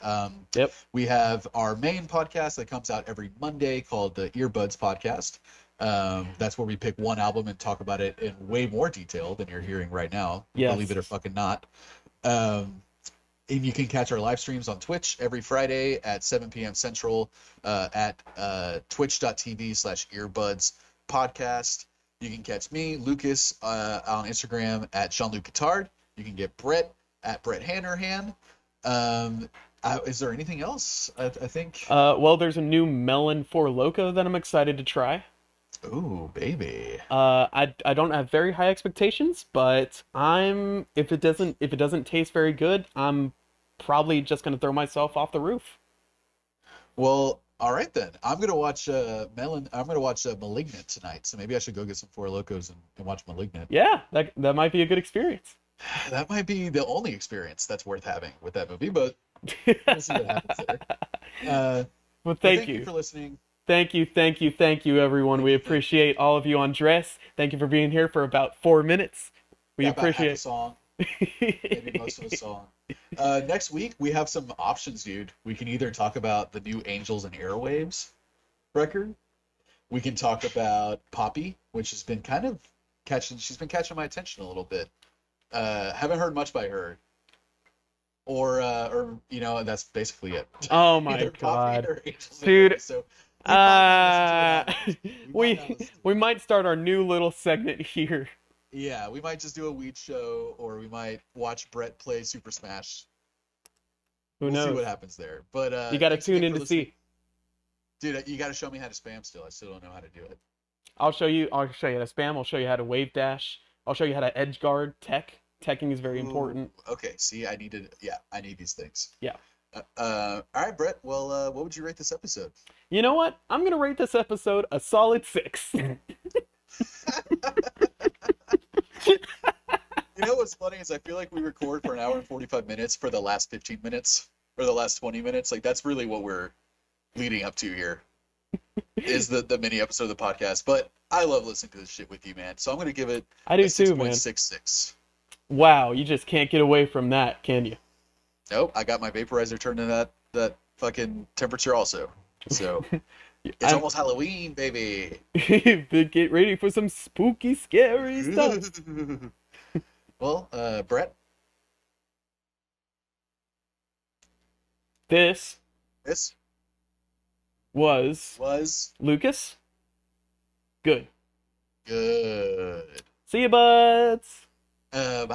Speaker 1: Yep.
Speaker 2: We have our main podcast that comes out every Monday called the Earbuds Podcast. That's where we pick one album and talk about it in way more detail than you're hearing right now.
Speaker 1: Yes.
Speaker 2: Believe it or fucking not. And you can catch our live streams on Twitch every Friday at 7 p.m. Central at twitch.tv/earbuds podcast. You can catch me, Lucas, on Instagram at Jean-Luc Guitard. You can get Brett at Brett Hannerhan. Is there anything else? I think.
Speaker 1: Well, there's a new Melon for Loco that I'm excited to try.
Speaker 2: Ooh, baby.
Speaker 1: I don't have very high expectations, but if it doesn't taste very good, I'm probably just gonna throw myself off the roof.
Speaker 2: Well, all right then. I'm gonna watch Malignant tonight, so maybe I should go get some Four Locos and watch Malignant.
Speaker 1: Yeah, that might be a good experience.
Speaker 2: That might be the only experience that's worth having with that movie, but we'll see what happens there.
Speaker 1: Well,
Speaker 2: thank you for listening.
Speaker 1: Thank you, everyone. We appreciate all of you. Andres, thank you for being here for about 4 minutes. We appreciate
Speaker 2: half a song, maybe most of a song. Next week we have some options, dude. We can either talk about the new Angels and Airwaves record. We can talk about Poppy, which has been she's been catching my attention a little bit. Haven't heard much by her. Or you know, that's basically it.
Speaker 1: Oh my god, dude.
Speaker 2: So
Speaker 1: we might start our new little segment here.
Speaker 2: Yeah, we might just do a weed show, or we might watch Brett play Super Smash.
Speaker 1: Who knows?
Speaker 2: See what happens there. But
Speaker 1: you got to tune in to see.
Speaker 2: Dude, you got to show me how to spam still. I still don't know how to do it.
Speaker 1: I'll show you how to spam. I'll show you how to wave dash. I'll show you how to edge guard tech. Teching is very important.
Speaker 2: Okay, see, I need these things.
Speaker 1: Yeah.
Speaker 2: All right, Brett. Well, what would you rate this episode?
Speaker 1: You know what? I'm gonna rate this episode a solid 6.
Speaker 2: You know what's funny is I feel like we record for an hour and 45 minutes for the last 15 minutes or the last 20 minutes. Like that's really what we're leading up to here is the mini episode of the podcast. But I love listening to this shit with you, man. So I'm going to give it
Speaker 1: I do too, man.
Speaker 2: 6.66.
Speaker 1: Wow, you just can't get away from that, can you?
Speaker 2: Nope, I got my vaporizer turned to that fucking temperature also. So it's almost Halloween, baby.
Speaker 1: Get ready for some spooky, scary stuff.
Speaker 2: Well, Brett.
Speaker 1: This
Speaker 2: was
Speaker 1: Lucas. Good.
Speaker 2: Good.
Speaker 1: See you, buds.
Speaker 2: Bye.